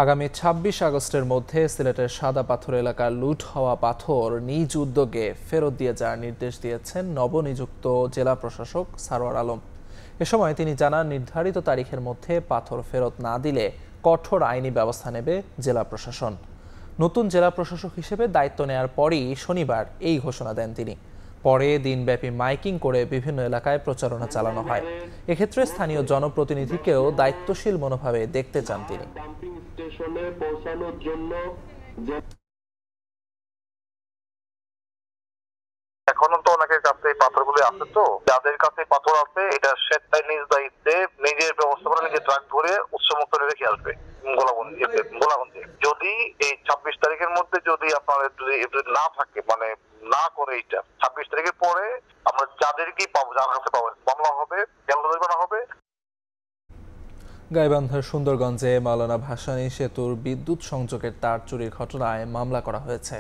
আগামী 26 আগস্টের মধ্যে সিলেটের সাদা পাথর এলাকার লুট হওয়া পাথর নিজ উদ্যোগে ফেরত দিয়ে যাওয়ার নির্দেশ দিয়েছেন নবনিযুক্ত জেলা প্রশাসক সারোয়ার আলম। এ সময় তিনি জানান, নির্ধারিত তারিখের মধ্যে পাথর ফেরত না দিলে কঠোর আইনি ব্যবস্থা নেবে জেলা প্রশাসন। নতুন জেলা প্রশাসক হিসেবে দায়িত্ব নেয়ার পরই শনিবার এই ঘোষণা দেন তিনি। পরে দিনব্যাপী মাইকিং করে বিভিন্ন এলাকায় প্রচারণা চালানো হয়। এক্ষেত্রে স্থানীয় জনপ্রতিনিধিকেও দায়িত্বশীল মনোভাবে দেখতে চান তিনি। এখনো তো অনেকের কাছে পাথরগুলো আছে, তো যাদের কাছে পাথর আছে এটা স্বেচ্ছায় নিজ দায়িত্বে নিজের ব্যবস্থা করে নিজে ট্রাক ধরে উৎসমুক্ত রেখে আসবে গোলাগঞ্জে। যদি এই 26 তারিখের মধ্যে যদি আপনার না থাকে, মানে না করে এইটা 26 তারিখের পরে আমরা যাদেরকেই পাবো, যার কাছে পাবো, মামলা হবে, জেলহাজত হবে। গাইবান্ধার সুন্দরগঞ্জে মাওলানা ভাসানী সেতুর বিদ্যুৎ সংযোগের তার চুরির ঘটনায় মামলা করা হয়েছে।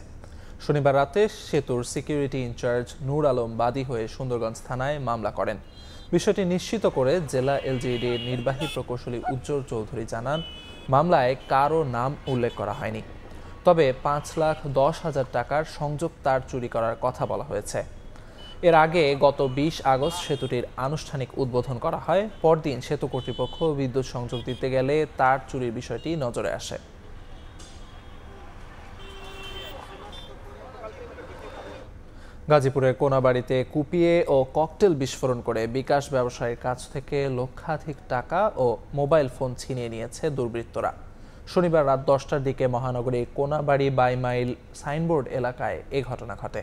শনিবার রাতে সেতুর সিকিউরিটি ইনচার্জ নূর আলম বাদী হয়ে সুন্দরগঞ্জ থানায় মামলা করেন। বিষয়টি নিশ্চিত করে জেলা এলজিইডির নির্বাহী প্রকৌশলী উজ্জ্বল চৌধুরী জানান, মামলায় কারো নাম উল্লেখ করা হয়নি, তবে 5,10,000 টাকার সংযোগ তার চুরি করার কথা বলা হয়েছে। এর আগে গত 20 আগস্ট সেতুটির আনুষ্ঠানিক উদ্বোধন করা হয়। পরদিন সেতু কর্তৃপক্ষ বিদ্যুৎ সংযোগ দিতে গেলে তার চুরির বিষয়টি নজরে আসে। গাজীপুরের কোনাবাড়িতে কুপিয়ে ও ককটেল বিস্ফোরণ করে বিকাশ ব্যবসায়ীর কাছ থেকে লক্ষাধিক টাকা ও মোবাইল ফোন ছিনিয়ে নিয়েছে দুর্বৃত্তরা। শনিবার রাত 10টার দিকে মহানগরীর কোনাবাড়ি বাইমাইল সাইনবোর্ড এলাকায় এ ঘটনা ঘটে।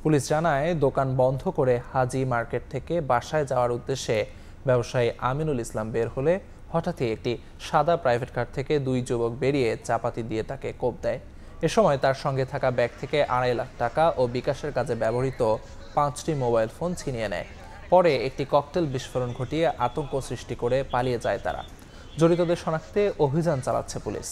পুলিশ জানায়, দোকান বন্ধ করে হাজি মার্কেট থেকে বাসায় যাওয়ার উদ্দেশ্যে ব্যবসায়ী আমিনুল ইসলাম বের হলে হঠাৎই একটি সাদা প্রাইভেট কার থেকে 2 যুবক বেরিয়ে চাপাতি দিয়ে তাকে কোপ দেয়। এ সময় তার সঙ্গে থাকা ব্যাগ থেকে 2.5 লাখ টাকা ও বিকাশের কাজে ব্যবহৃত 5টি মোবাইল ফোন ছিনিয়ে নেয়। পরে একটি ককটেল বিস্ফোরণ ঘটিয়ে আতঙ্ক সৃষ্টি করে পালিয়ে যায় তারা। জড়িতদের শনাক্তে অভিযান চালাচ্ছে পুলিশ।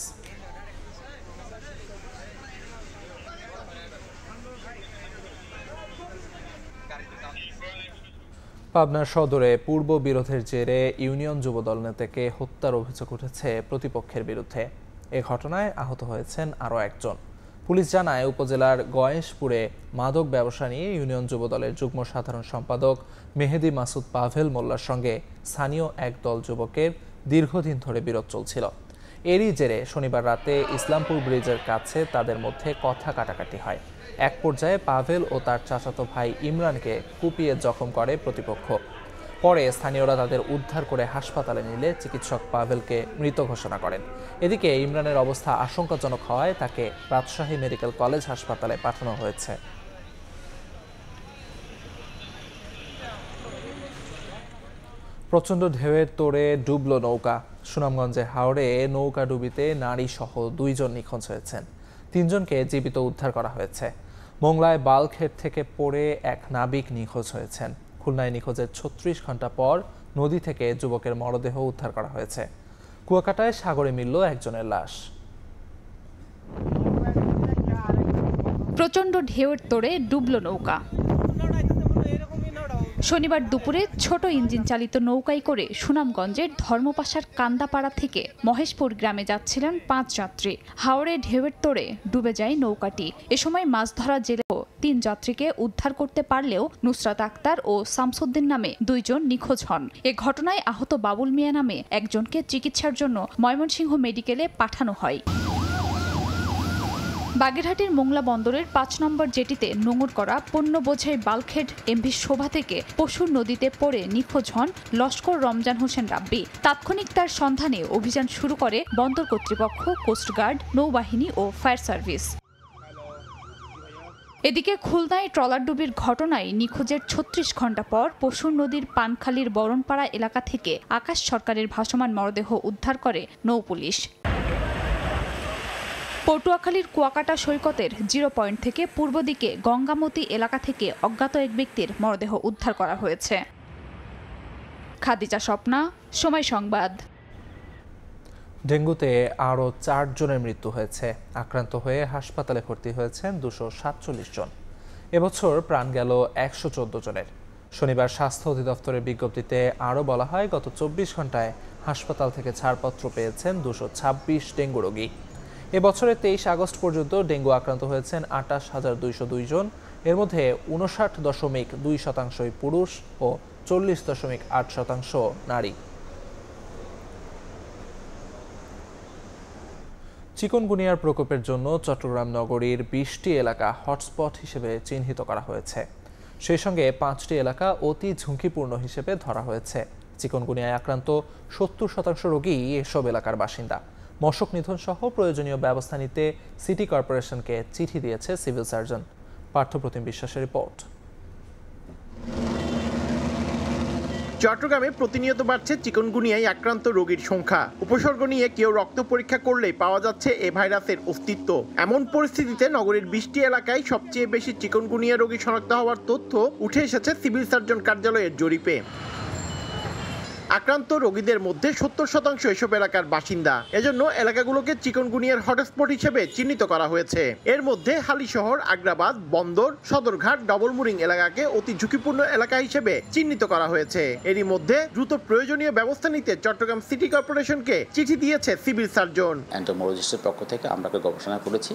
পাবনা সদরে পূর্ব বিরোধের জেরে ইউনিয়ন যুবদল নেতাকে হত্যার অভিযোগ উঠেছে প্রতিপক্ষের বিরুদ্ধে। এ ঘটনায় আহত হয়েছেন আরও একজন। পুলিশ জানায়, উপজেলার গয়েশপুরে মাদক ব্যবসা নিয়ে ইউনিয়ন যুবদলের যুগ্ম সাধারণ সম্পাদক মেহেদি মাসুদ পাভেল মোল্লার সঙ্গে স্থানীয় একদল যুবকের দীর্ঘদিন ধরে বিরোধ চলছিল। এরই জেরে শনিবার রাতে ইসলামপুর ব্রিজের কাছে তাদের মধ্যে কথা কাটাকাটি হয়। এক পর্যায়ে পাভেল ও তার চাচাতো ভাই ইমরানকে কুপিয়ে জখম করে প্রতিপক্ষ। পরে স্থানীয়রা তাদের উদ্ধার করে হাসপাতালে নিলে চিকিৎসক পাভেলকে মৃত ঘোষণা করেন। এদিকে ইমরানের অবস্থা আশঙ্কাজনক হওয়ায় তাকে রাজশাহী মেডিকেল কলেজ হাসপাতালে পাঠানো হয়েছে। প্রচণ্ড ঢেউয়ের তোড়ে ডুবল নৌকা। সুনামগঞ্জে হাওড়ে নৌকা ডুবিতে নারী সহ 2 জন নিখোঁজ হয়েছেন। 3 জনকে জীবিত উদ্ধার করা হয়েছে। মোংলায় বালখেট থেকে পড়ে এক নাবিক নিখোঁজ হয়েছেন। খুলনায় নিখোঁজের 36 ঘন্টা পর নদী থেকে যুবকের মরদেহ উদ্ধার করা হয়েছে। কুয়াকাটায় সাগরে মিলল একজনের লাশ। প্রচণ্ড ঢেউয়ের তোড়ে ডুবল নৌকা। শনিবার দুপুরে ছোট ইঞ্জিন চালিত নৌকায় করে সুনামগঞ্জের ধর্মপাশার কান্দাপাড়া থেকে মহেশপুর গ্রামে যাচ্ছিলেন 5 যাত্রী। হাওড়ে ঢেউয়ের তোড়ে ডুবে যায় নৌকাটি। এ সময় মাছ ধরা জেলেও 3 যাত্রীকে উদ্ধার করতে পারলেও নুসরাত আক্তার ও শামসুদ্দিন নামে 2 জন নিখোঁজ হন। এ ঘটনায় আহত বাবুল মিয়া নামে একজনকে চিকিৎসার জন্য ময়মনসিংহ মেডিকেলে পাঠানো হয়। বাগেরহাটের মোংলা বন্দরের 5 নম্বর জেটিতে নোঙর করা পণ্য বোঝাই বালখেট এমভি শোভা থেকে পশুর নদীতে পড়ে নিখোঁজ হন লস্কর রমজান হোসেন রাব্বি। তাৎক্ষণিক তার সন্ধানে অভিযান শুরু করে বন্দর কর্তৃপক্ষ, কোস্টগার্ড, নৌবাহিনী ও ফায়ার সার্ভিস। এদিকে খুলনায় ট্রলারডুবির ঘটনায় নিখোঁজের 36 ঘন্টা পর পশুর নদীর পানখালীর বরণপাড়া এলাকা থেকে আকাশ সরকারের ভাসমান মরদেহ উদ্ধার করে নৌ পুলিশ। পটুয়াখালীর কুয়াকাটা সৈকতের 0 পয়েন্ট থেকে পূর্ব দিকে গঙ্গামতি এলাকা থেকে অজ্ঞাত এক ব্যক্তির মরদেহ উদ্ধার করা হয়েছে। খাদিজা স্বপ্না, সময় সংবাদ। ডেঙ্গুতে আরও 4 জনের মৃত্যু হয়েছে। আক্রান্ত হয়ে হাসপাতালে ভর্তি হয়েছেন 247 জন। এবছর প্রাণ গেল 114 জনের। শনিবার স্বাস্থ্য অধিদপ্তরের বিজ্ঞপ্তিতে আরও বলা হয়, গত 24 ঘন্টায় হাসপাতাল থেকে ছাড়পত্র পেয়েছেন 226 ডেঙ্গু রোগী। এবছরে 23 আগস্ট পর্যন্ত ডেঙ্গু আক্রান্ত হয়েছেন 28,202 জন। এর মধ্যে 59.2% পুরুষ ও 40.8% নারী। চিকুনগুনিয়ার প্রকোপের জন্য চট্টগ্রাম নগরীর 20টি এলাকা হটস্পট হিসেবে চিহ্নিত করা হয়েছে। সেই সঙ্গে 5টি এলাকা অতি ঝুঁকিপূর্ণ হিসেবে ধরা হয়েছে। চিকুনগুনিয়ায় আক্রান্ত 70% রোগী এসব এলাকার বাসিন্দা। মশক নিধন সহ প্রয়োজনীয় ব্যবস্থা নিতে সিটি কর্পোরেশনকে চিঠি দিয়েছে সিভিল সার্জন। পার্থপ্রতিম বিশ্বাসের রিপোর্ট। চট্টগ্রামে প্রতিনিয়ত বাড়ছে চিকুনগুনিয়ায় আক্রান্ত রোগীর সংখ্যা। উপসর্গ নিয়ে কেউ রক্ত পরীক্ষা করলেই পাওয়া যাচ্ছে এ ভাইরাসের অস্তিত্ব। এমন পরিস্থিতিতে নগরীর 20টি এলাকায় সবচেয়ে বেশি চিকুনগুনিয়া রোগী শনাক্ত হওয়ার তথ্য উঠে এসেছে সিভিল সার্জন কার্যালয়ের জরিপে। আক্রান্ত রোগীদের মধ্যে 70% এসব এলাকার বাসিন্দা। এজন্য এলাকাগুলোকে চিকনগুনিয়ার হটস্পট হিসেবে চিহ্নিত করা হয়েছে। এর মধ্যে হালিশহর, আগ্রাবাদ, বন্দর, সদরঘাট, ডবলমুরিং এলাকাকে অতি ঝুঁকিপূর্ণ এলাকা হিসেবে চিহ্নিত করা হয়েছে। এরই মধ্যে দ্রুত প্রয়োজনীয় ব্যবস্থা নিতে চট্টগ্রাম সিটি কর্পোরেশনকে চিঠি দিয়েছে সিভিল সার্জন। এন্টোমোলজিস্টের পক্ষ থেকে আমরা গবেষণা করেছি,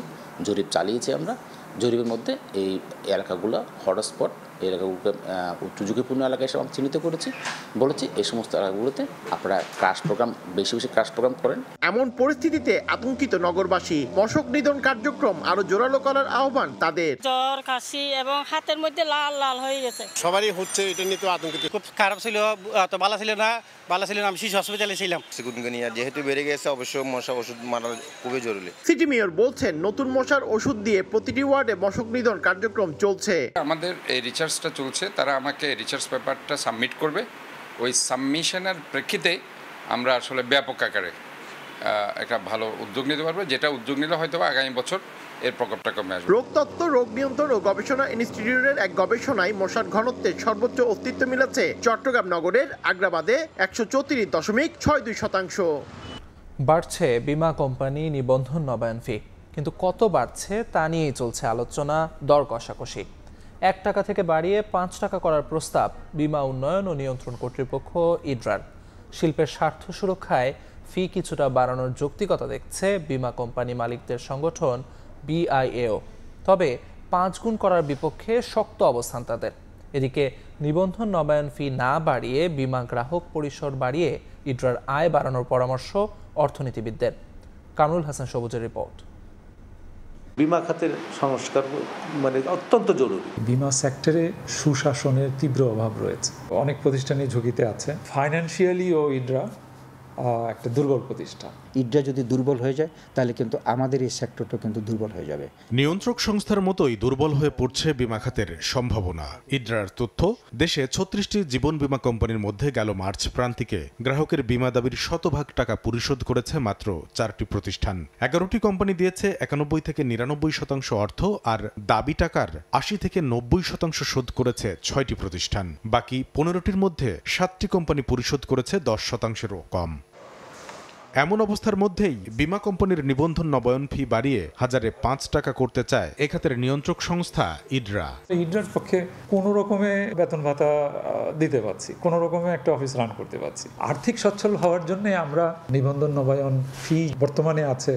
জরিপ চালিয়েছি। আমরা জরিপের মধ্যে এই এলাকাগুলো হটস্পট, এই এলাকাগুলোকে উচ্চ ঝুঁকিপূর্ণ এলাকা হিসেবে আমরা চিহ্নিত করেছি। বলেছি এই সমস্ত এলাকাগুলোতে আপনারা ক্রাশ প্রোগ্রাম বেশি ক্রাশ প্রোগ্রাম করেন। এমন পরিস্থিতিতে আতঙ্কিত নগরবাসী। মশক নিধন কার্যক্রম আরো জোরালো করার আহ্বান তাদের। জ্বর, কাশি এবং হাতের মধ্যে লাল লাল হয়ে গেছে। সবারই হচ্ছে, এটা নিয়ে তো আতঙ্কিত। খুব খারাপ ছিল, তো ভালো ছিল না। আমি শিশু হসপিটালে ছিলাম। চিকুনগুনিয়া যেহেতু বেড়ে গেছে, অবশ্যই মশা ওষুধ মারা খুবই জরুরি। সিটি মেয়র বলছেন নতুন মশার ওষুধ দিয়ে প্রতিটি ওয়ার্ডে মশক নিধন কার্যক্রম চলছে। আমাদের এই রিসার্চটা চলছে, তারা আমাকে রিসার্চ পেপারটা সাবমিট করবে। ওই সাবমিশনের প্রেক্ষিতে আমরা আসলে ব্যাপক আকারে একটা ভালো উদ্যোগ নিতে পারবো, যেটা উদ্যোগ নিলে হয়তো আগামী বছর এর প্রকোপটা কমে আসবে। রোগতত্ত্ব, রোগ নিয়ন্ত্রণ ও গবেষণা ইনস্টিটিউটের এক গবেষণায় মশার ঘনত্বের সর্বোচ্চ অস্তিত্ব মিলেছে চট্টগ্রাম নগরের আগ্রাবাদে 134.62%। বাড়ছে বিমা কোম্পানি নিবন্ধন নবায়ন ফি, কিন্তু কত বাড়ছে তা নিয়েই চলছে আলোচনা, দর কষাকষি। 1 টাকা থেকে বাড়িয়ে 5 টাকা করার প্রস্তাব বিমা উন্নয়ন ও নিয়ন্ত্রণ কর্তৃপক্ষ ইডরার। শিল্পের স্বার্থ সুরক্ষায় ফি কিছুটা বাড়ানোর যৌক্তিকতা দেখছে বিমা কোম্পানি মালিকদের সংগঠন বিআইএও। তবে 5 গুণ করার বিপক্ষে শক্ত অবস্থান তাদের। এদিকে নিবন্ধন নবায়ন ফি না বাড়িয়ে বিমা গ্রাহক পরিসর বাড়িয়ে ইডরার আয় বাড়ানোর পরামর্শ অর্থনীতিবিদদের। কামরুল হাসান সবুজের রিপোর্ট। বিমা খাতের সংস্কার অত্যন্ত জরুরি। বিমা সেক্টরে সুশাসনের তীব্র অভাব রয়েছে, অনেক প্রতিষ্ঠানই ঝুঁকিতে আছে। ফাইন্যান্সিয়ালি ও ইডরা একটা দুর্বল প্রতিষ্ঠান। ইডরা যদি দুর্বল হয়ে যায় তাহলে কিন্তু আমাদের এই সেক্টরটা কিন্তু দুর্বল হয়ে যাবে। নিয়ন্ত্রক সংস্থার মতোই দুর্বল হয়ে পড়ছে বিমা খাতের সম্ভাবনা। ইডরার তথ্য, দেশে 36টি জীবন বিমা কোম্পানির মধ্যে গেল মার্চ প্রান্তিকে গ্রাহকের বিমা দাবির 100% টাকা পরিশোধ করেছে মাত্র 4টি প্রতিষ্ঠান। 11টি কোম্পানি দিয়েছে 91 থেকে 99% অর্থ, আর দাবি টাকার 80 থেকে 90% শোধ করেছে 6টি প্রতিষ্ঠান। বাকি 15টির মধ্যে 7টি কোম্পানি পরিশোধ করেছে 10%-এরও কম। এমন অবস্থার মধ্যেই বিমা কোম্পানির নিবন্ধন নবায়ন ফি বাড়িয়ে 1005 টাকা করতে চায় এ খাতের নিয়ন্ত্রক সংস্থা ইডরা। ইডরার পক্ষে কোনো রকমে বেতন ভাতা দিতে পারছি, কোনো রকমে একটা অফিস রান করতে পারছি। আর্থিক সচ্ছল হওয়ার জন্য আমরা নিবন্ধন নবায়ন ফি বর্তমানে আছে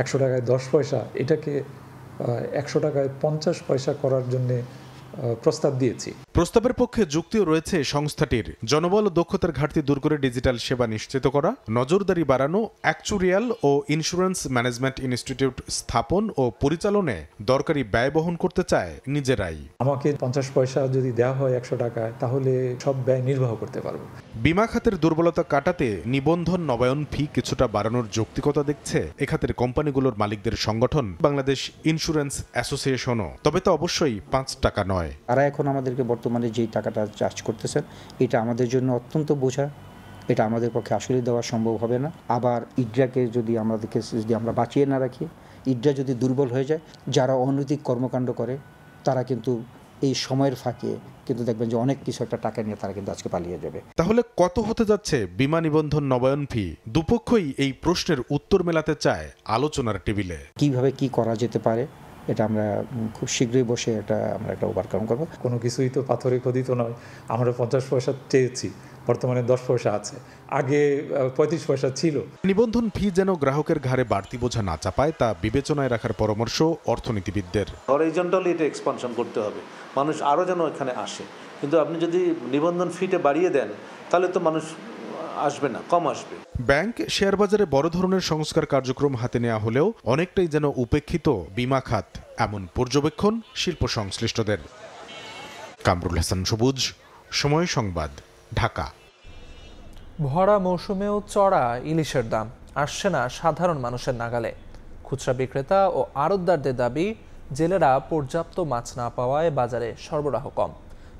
100 টাকায় 10 পয়সা, এটাকে 100 টাকায় 50 পয়সা করার জন্য প্রস্তাব দিয়েছি। প্রস্তাবের পক্ষে যুক্তিও রয়েছে সংস্থাটির। জনবল ও দক্ষতার ঘাটতি দূর করে ডিজিটাল সেবা নিশ্চিত করা, নজরদারি বাড়ানো, অ্যাকচুরিয়াল ও ইন্স্যুরেন্স ম্যানেজমেন্ট ইনস্টিটিউট স্থাপন ও পরিচালনায় দরকারি ব্যয় বহন করতে চায় নিজেরাই। আমাকে 50 পয়সা যদি দেওয়া হয় 100 টাকায়, তাহলে সব ব্যয় নির্বাহ করতে পারবো। বিমা খাতের দুর্বলতা কাটাতে নিবন্ধন নবায়ন ফি কিছুটা বাড়ানোর যৌক্তিকতা দেখছে এ খাতের কোম্পানিগুলোর মালিকদের সংগঠন বাংলাদেশ ইন্স্যুরেন্স অ্যাসোসিয়েশনও। তবে তা অবশ্যই 5 টাকা নয়। তারা এখন আমাদেরকে বর্তমানে যেই টাকাটা চার্জ করতেছেন, এটা আমাদের জন্য অত্যন্ত বোঝা, এটা আমাদের পক্ষে আসলে দেওয়া সম্ভব হবে না। আবার ইডরাকে যদি আমরা বাঁচিয়ে না রাখি, ইডরা যদি দুর্বল হয়ে যায়, যারা অনৈতিক কর্মকাণ্ড করে তারা কিন্তু এই সময়ের ফাঁকে কিন্তু দেখবেন যে অনেক কিছু একটা টাকা নিয়ে তারা কিন্তু আজকে পালিয়ে যাবে। তাহলে কত হতে যাচ্ছে বিমা নিবন্ধন নবায়ন ফি? দুপক্ষই এই প্রশ্নের উত্তর মেলাতে চায় আলোচনার টেবিলে। কিভাবে কি করা যেতে পারে এটা আমরা খুব শীঘ্রই বসে আমরা একটা ওভারকাম করবো। কোনো কিছুই তো পাথরে খোদিত নয়। আমরা 50 পয়সা চেয়েছি, বর্তমানে 10 পয়সা আছে, আগে 35 পয়সা ছিল। নিবন্ধন ফি যেন গ্রাহকের ঘাড়ে বাড়তি বোঝা না চাপায় তা বিবেচনায় রাখার পরামর্শ অর্থনীতিবিদদের। হরিজন্টালি এটা এক্সপানশন করতে হবে, মানুষ আরও যেন এখানে আসে। কিন্তু আপনি যদি নিবন্ধন ফিটা বাড়িয়ে দেন তাহলে তো মানুষ আসবে না, কম আসবে। ব্যাংক, শেয়ার বাজারে বড় ধরনের সংস্কার কার্যক্রম হাতে নেওয়া হলেও অনেকটাই যেন উপেক্ষিত বিমা খাত, এমন পর্যবেক্ষণ শিল্প সংশ্লিষ্টদের। কামরুল হাসান সবুজ, সময় সংবাদ, ঢাকা। ভরা মৌসুমেও চড়া ইলিশের দাম আসছে না সাধারণ মানুষের নাগালে। খুচরা বিক্রেতা ও আড়তদারদের দাবি, জেলেরা পর্যাপ্ত মাছ না পাওয়ায় বাজারে সরবরাহ কম,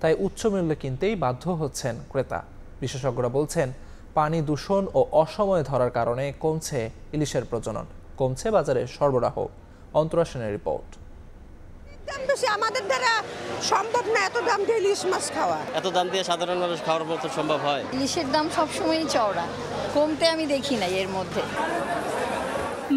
তাই উচ্চ মূল্যে কিনতেই বাধ্য হচ্ছেন ক্রেতা। বিশেষজ্ঞরা বলছেন, পানি দূষণ ও অসময়ে ধরার কারণে কমছে ইলিশের প্রজনন, কমছে বাজারে সরবরাহ। অন্তরা সেনের রিপোর্ট। বেশি, আমাদের দ্বারা সম্ভব না এত দাম দিয়ে ইলিশ মাছ খাওয়া। এত দাম দিয়ে সাধারণ মানুষ খাওয়ার মতো সম্ভব হয়? ইলিশের দাম সবসময়ই চওড়া, কমতে আমি দেখি না এর মধ্যে।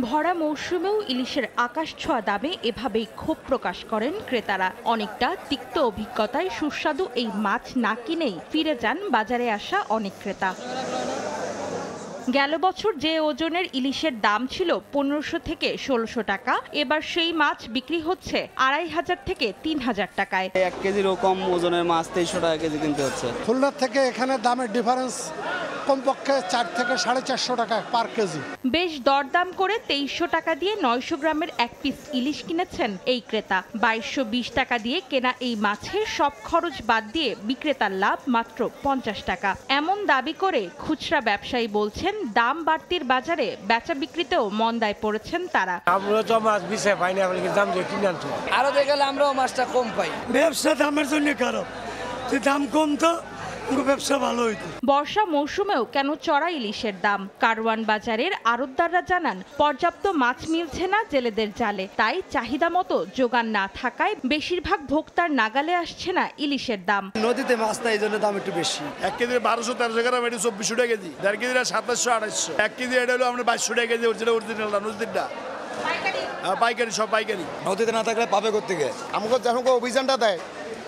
ভরা মৌসুমেও ইলিশের আকাশ ছোঁয়া দামে এভাবেই ক্ষোভ প্রকাশ করেন ক্রেতারা। অনেকটা তিক্ত অভিজ্ঞতায় সুস্বাদু এই মাছ না কিনেই ফিরে যান বাজারে আসা অনেক ক্রেতা। গেল বছর যে ওজনের ইলিশের দাম ছিল 1500 থেকে 1600 টাকা, এবার সেই মাছ বিক্রি হচ্ছে 2500 থেকে 3000 টাকায়। 1 কেজিরও কম ওজনের মাছ 2300 টাকা কেজি কিনতে হচ্ছে। খুলনার থেকে এখানে দামের ডিফারেন্স কমপক্ষে 4 থেকে 450 টাকা পার কেজি। বেশ দরদাম করে 2300 টাকা দিয়ে 900 গ্রামের এক পিস ইলিশ কিনেছেন এই ক্রেতা। 2220 টাকা দিয়ে কেনা এই মাছের সব খরচ বাদ দিয়ে বিক্রেতার লাভ মাত্র 50 টাকা। এমন দাবি করে খুচরা ব্যবসায়ী বলছেন দাম বাড়তির বাজারে বেচা বিক্রিতেও মন্দায় পড়েছেন তারা। আমরা তো মাছ বিছে পাই না, দাম দিয়ে কিনে আনতো। আরো দেখলে আমরাও মাছটা কম পাই। ব্যবসা দামের জন্য খারাপ, দাম কম তো ব্যবসা ভালো হইতো। বর্ষা মৌসুমেও কেন চড়া ইলিশের দাম? কারওয়ান বাজারের আড়তদাররা জানান পর্যাপ্ত মাছ মিলছে না জেলেদের জালে, তাই চাহিদা মতো যোগান না থাকায় বেশিরভাগ ভোক্তার নাগালে আসছে না ইলিশের দাম। নদীতে মাছ না, এই জন্য দাম একটু বেশি। 1 কেজি 1200-1300 গ্রাম, এটা 2400 টাকা কেজি। 1.5 কেজি 2700-2800, 1 কেজি এটা হলো আমরা 2200 টাকা কেজি। অরিজিনালটা নদীরটা পাইকারি, সব পাইকারি। নদীতে না থাকলে পাবে করতে গিয়ে আমাকে যখন অভিযানটা দেয়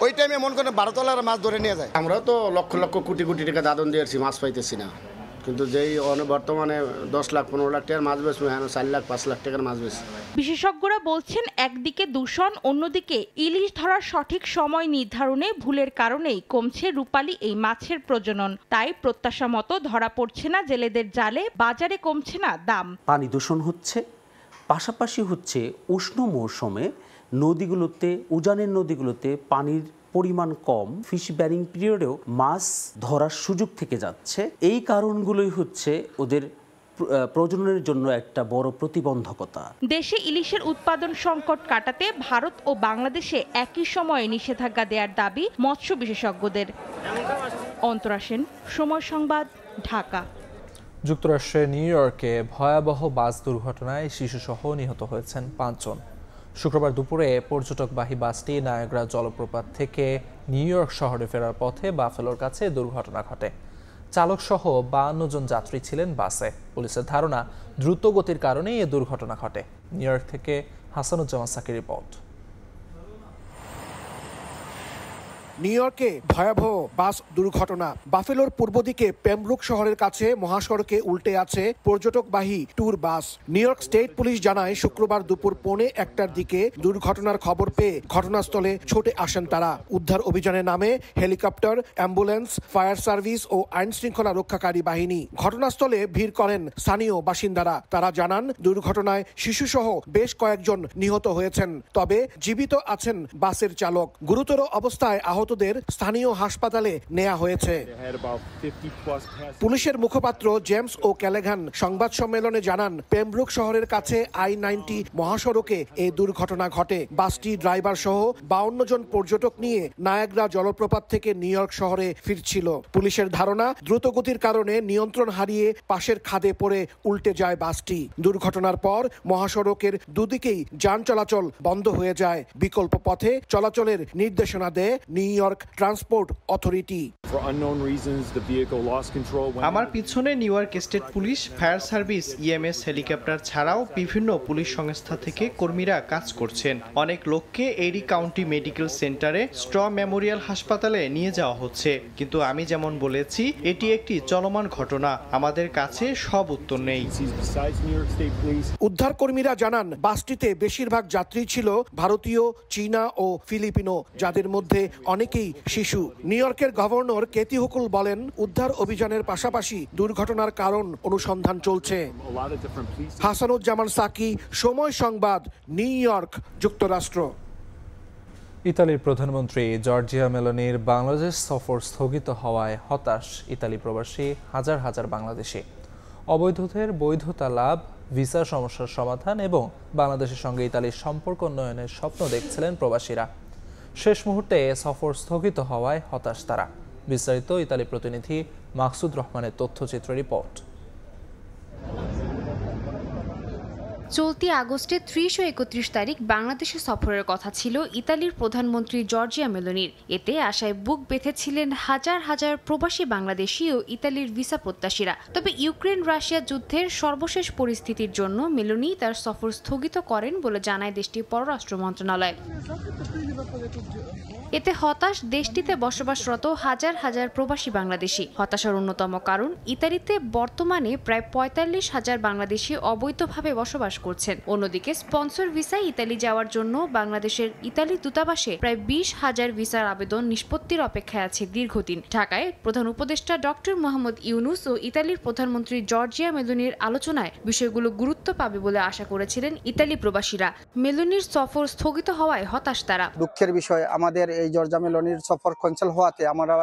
ওই টাইমে মন করে 12 তলার মাছ ধরে নিয়ে যায়। আমরা তো লক্ষ লক্ষ কোটি কোটি টাকা দাদন দিয়েছি, মাছ পাইতেছি না। কিন্তু যেই বর্তমানে 10 লাখ 15 লাখ টাকার মাছ বেচবো, হ্যাঁ 4 লাখ 5 লাখ টাকার মাছ বেচি। বিশেষজ্ঞরা বলছেন একদিকে দূষণ, অন্যদিকে ইলিশ ধরার সঠিক সময় নির্ধারণে ভুলের কারণেই কমছে রূপালী এই মাছের প্রজনন। তাই প্রত্যাশা মতো ধরা পড়ছে না জেলেদের জালে, বাজারে কমছে না দাম। পানি দূষণ হচ্ছে, পাশাপাশি হচ্ছে উষ্ণ মৌসুমে নদীগুলোতে, উজানের নদীগুলোতে পানির পরিমাণ কম, ফিশ ব্যারিং পিরিয়ডেও মাছ ধরার সুযোগ থেকে যাচ্ছে। এই কারণগুলোই হচ্ছে ওদের প্রজননের জন্য একটা বড় প্রতিবন্ধকতা। দেশে ইলিশের উৎপাদন সংকট কাটাতে ভারত ও বাংলাদেশে একই সময়ে নিষেধাজ্ঞা দেওয়ার দাবি মৎস্য বিশেষজ্ঞদের। অন্তরা সেন, সময় সংবাদ, ঢাকা। যুক্তরাষ্ট্রের নিউ ইয়র্কে ভয়াবহ বাস দুর্ঘটনায় শিশুসহ নিহত হয়েছেন 5 জন। শুক্রবার দুপুরে পর্যটকবাহী বাসটি নায়াগ্রা জলপ্রপাত থেকে নিউ ইয়র্ক শহরে ফেরার পথে বাফেলোর কাছে দুর্ঘটনা ঘটে। চালক সহ 52 জন যাত্রী ছিলেন বাসে। পুলিশের ধারণা দ্রুত গতির কারণেই এ দুর্ঘটনা ঘটে। নিউ ইয়র্ক থেকে হাসানুজ্জামান সাকির রিপোর্ট। নিউ ইয়র্কে ভয়াবহ বাস দুর্ঘটনা। বাফেলোর পূর্ব দিকে পেমব্রুক শহরের কাছে মহাসড়কে উল্টে আছে পর্যটকবাহী ট্যুর বাস। নিউ ইয়র্ক স্টেট পুলিশ জানায় শুক্রবার দুপুর 1:45টার দিকে দুর্ঘটনার খবর পেয়ে ঘটনাস্থলে ছুটে আসেন তারা। উদ্ধার অভিযানের নামে হেলিকপ্টার, অ্যাম্বুলেন্স, ফায়ার সার্ভিস ও আইন শৃঙ্খলা রক্ষাকারী বাহিনী। ঘটনাস্থলে ভিড় করেন স্থানীয় বাসিন্দারা। তারা জানান দুর্ঘটনায় শিশুসহ বেশ কয়েকজন নিহত হয়েছেন, তবে জীবিত আছেন বাসের চালক। গুরুতর অবস্থায় আহতদের স্থানীয় হাসপাতালে নেওয়া হয়েছে। পুলিশের মুখপাত্র জেমস ও ক্যালেঘান সংবাদ সম্মেলনে জানান পেমব্রুক শহরের কাছে I-90 মহাসড়কে এই দুর্ঘটনা ঘটে। বাসটি ড্রাইভার সহ 52 জন পর্যটক নিয়ে নায়াগ্রা জলপ্রপাত থেকে নিউ ইয়র্ক শহরে ফিরছিল। পুলিশের ধারণা দ্রুতগতির কারণে নিয়ন্ত্রণ হারিয়ে পাশের খাদে পড়ে উল্টে যায় বাসটি। দুর্ঘটনার পর মহাসড়কের দুদিকেই যান চলাচল বন্ধ হয়ে যায়। বিকল্প পথে চলাচলের নির্দেশনা দেয় নিউ ইয়র্ক ট্রান্সপোর্ট অথরিটি। আমার পিছনে new York state police, fire service, EMS, helicopter ছাড়াও বিভিন্ন পুলিশ সংস্থা থেকে কর্মীরা কাজ করছেন। অনেক লোককে এরি কাউন্টি মেডিকেল সেন্টারে, স্ট্র মেমোরিয়াল হাসপাতালে নিয়ে যাওয়া হচ্ছে। কিন্তু আমি যেমন বলেছি, এটি একটি চলমান ঘটনা, আমাদের কাছে সব উত্তর নেই। উদ্ধার কর্মীরা জানান বাসটিতে বেশিরভাগ যাত্রী ছিল ভারতীয়, চীনা ও ফিলিপিনো, যাদের মধ্যে অনেকেই শিশু। নিউ ইয়র্কের গভর্নর কেতি হুকুল বলেন উদ্ধার অভিযানের পাশাপাশি দুর্ঘটনার কারণ অনুসন্ধান চলছে। হাসানুজ্জামান সাকি, সময় সংবাদ, নিউ ইয়র্ক, যুক্তরাষ্ট্র। ইতালির প্রধানমন্ত্রী জর্জিয়া মেলোনির বাংলাদেশ সফর স্থগিত হওয়ায় হতাশ ইতালি প্রবাসী হাজার হাজার বাংলাদেশি। অবৈধদের বৈধতা লাভ, ভিসা সমস্যার সমাধান এবং বাংলাদেশের সঙ্গে ইতালির সম্পর্ক উন্নয়নের স্বপ্ন দেখছিলেন প্রবাসীরা। শেষ মুহূর্তে সফর স্থগিত হওয়ায় হতাশ তারা। বিস্তারিত ইতালি প্রতিনিধি মাকসুদ রহমানের তথ্যচিত্র রিপোর্ট। চলতি আগস্টে 30 ও 31 তারিখ বাংলাদেশে সফরের কথা ছিল ইতালির প্রধানমন্ত্রী জর্জিয়া মেলোনির। এতে আশায় বুক বেঁধেছিলেন হাজার হাজার প্রবাসী বাংলাদেশি ও ইতালির ভিসা প্রত্যাশীরা। তবে ইউক্রেন রাশিয়া যুদ্ধের সর্বশেষ পরিস্থিতির জন্য মেলোনি তার সফর স্থগিত করেন বলে জানায় দেশটির পররাষ্ট্র মন্ত্রণালয়। এতে হতাশ দেশটিতে বসবাসরত হাজার হাজার প্রবাসী বাংলাদেশি। হতাশার অন্যতম কারণ ইতালিতে বর্তমানে প্রায় 45,000 বাংলাদেশি অবৈধভাবে বসবাস করছেন। অন্যদিকে স্পন্সর ভিসায় ইতালি যাওয়ার জন্য বাংলাদেশের ইতালি দূতাবাসে প্রায় 20,000 ভিসার আবেদন নিষ্পত্তির অপেক্ষায় আছে দীর্ঘদিন। ঢাকায় প্রধান উপদেষ্টা ডক্টর মোহাম্মদ ইউনুস ও ইতালির প্রধানমন্ত্রী জর্জিয়া মেলোনির আলোচনায় বিষয়গুলো গুরুত্ব পাবে বলে আশা করেছিলেন ইতালি প্রবাসীরা। মেলোনির সফর স্থগিত হওয়ায় হতাশ তারা। দুঃখের বিষয়, আমাদের এই জর্জিয়া মেলোনির সফর ক্যান্সেল হওয়াতে আমরা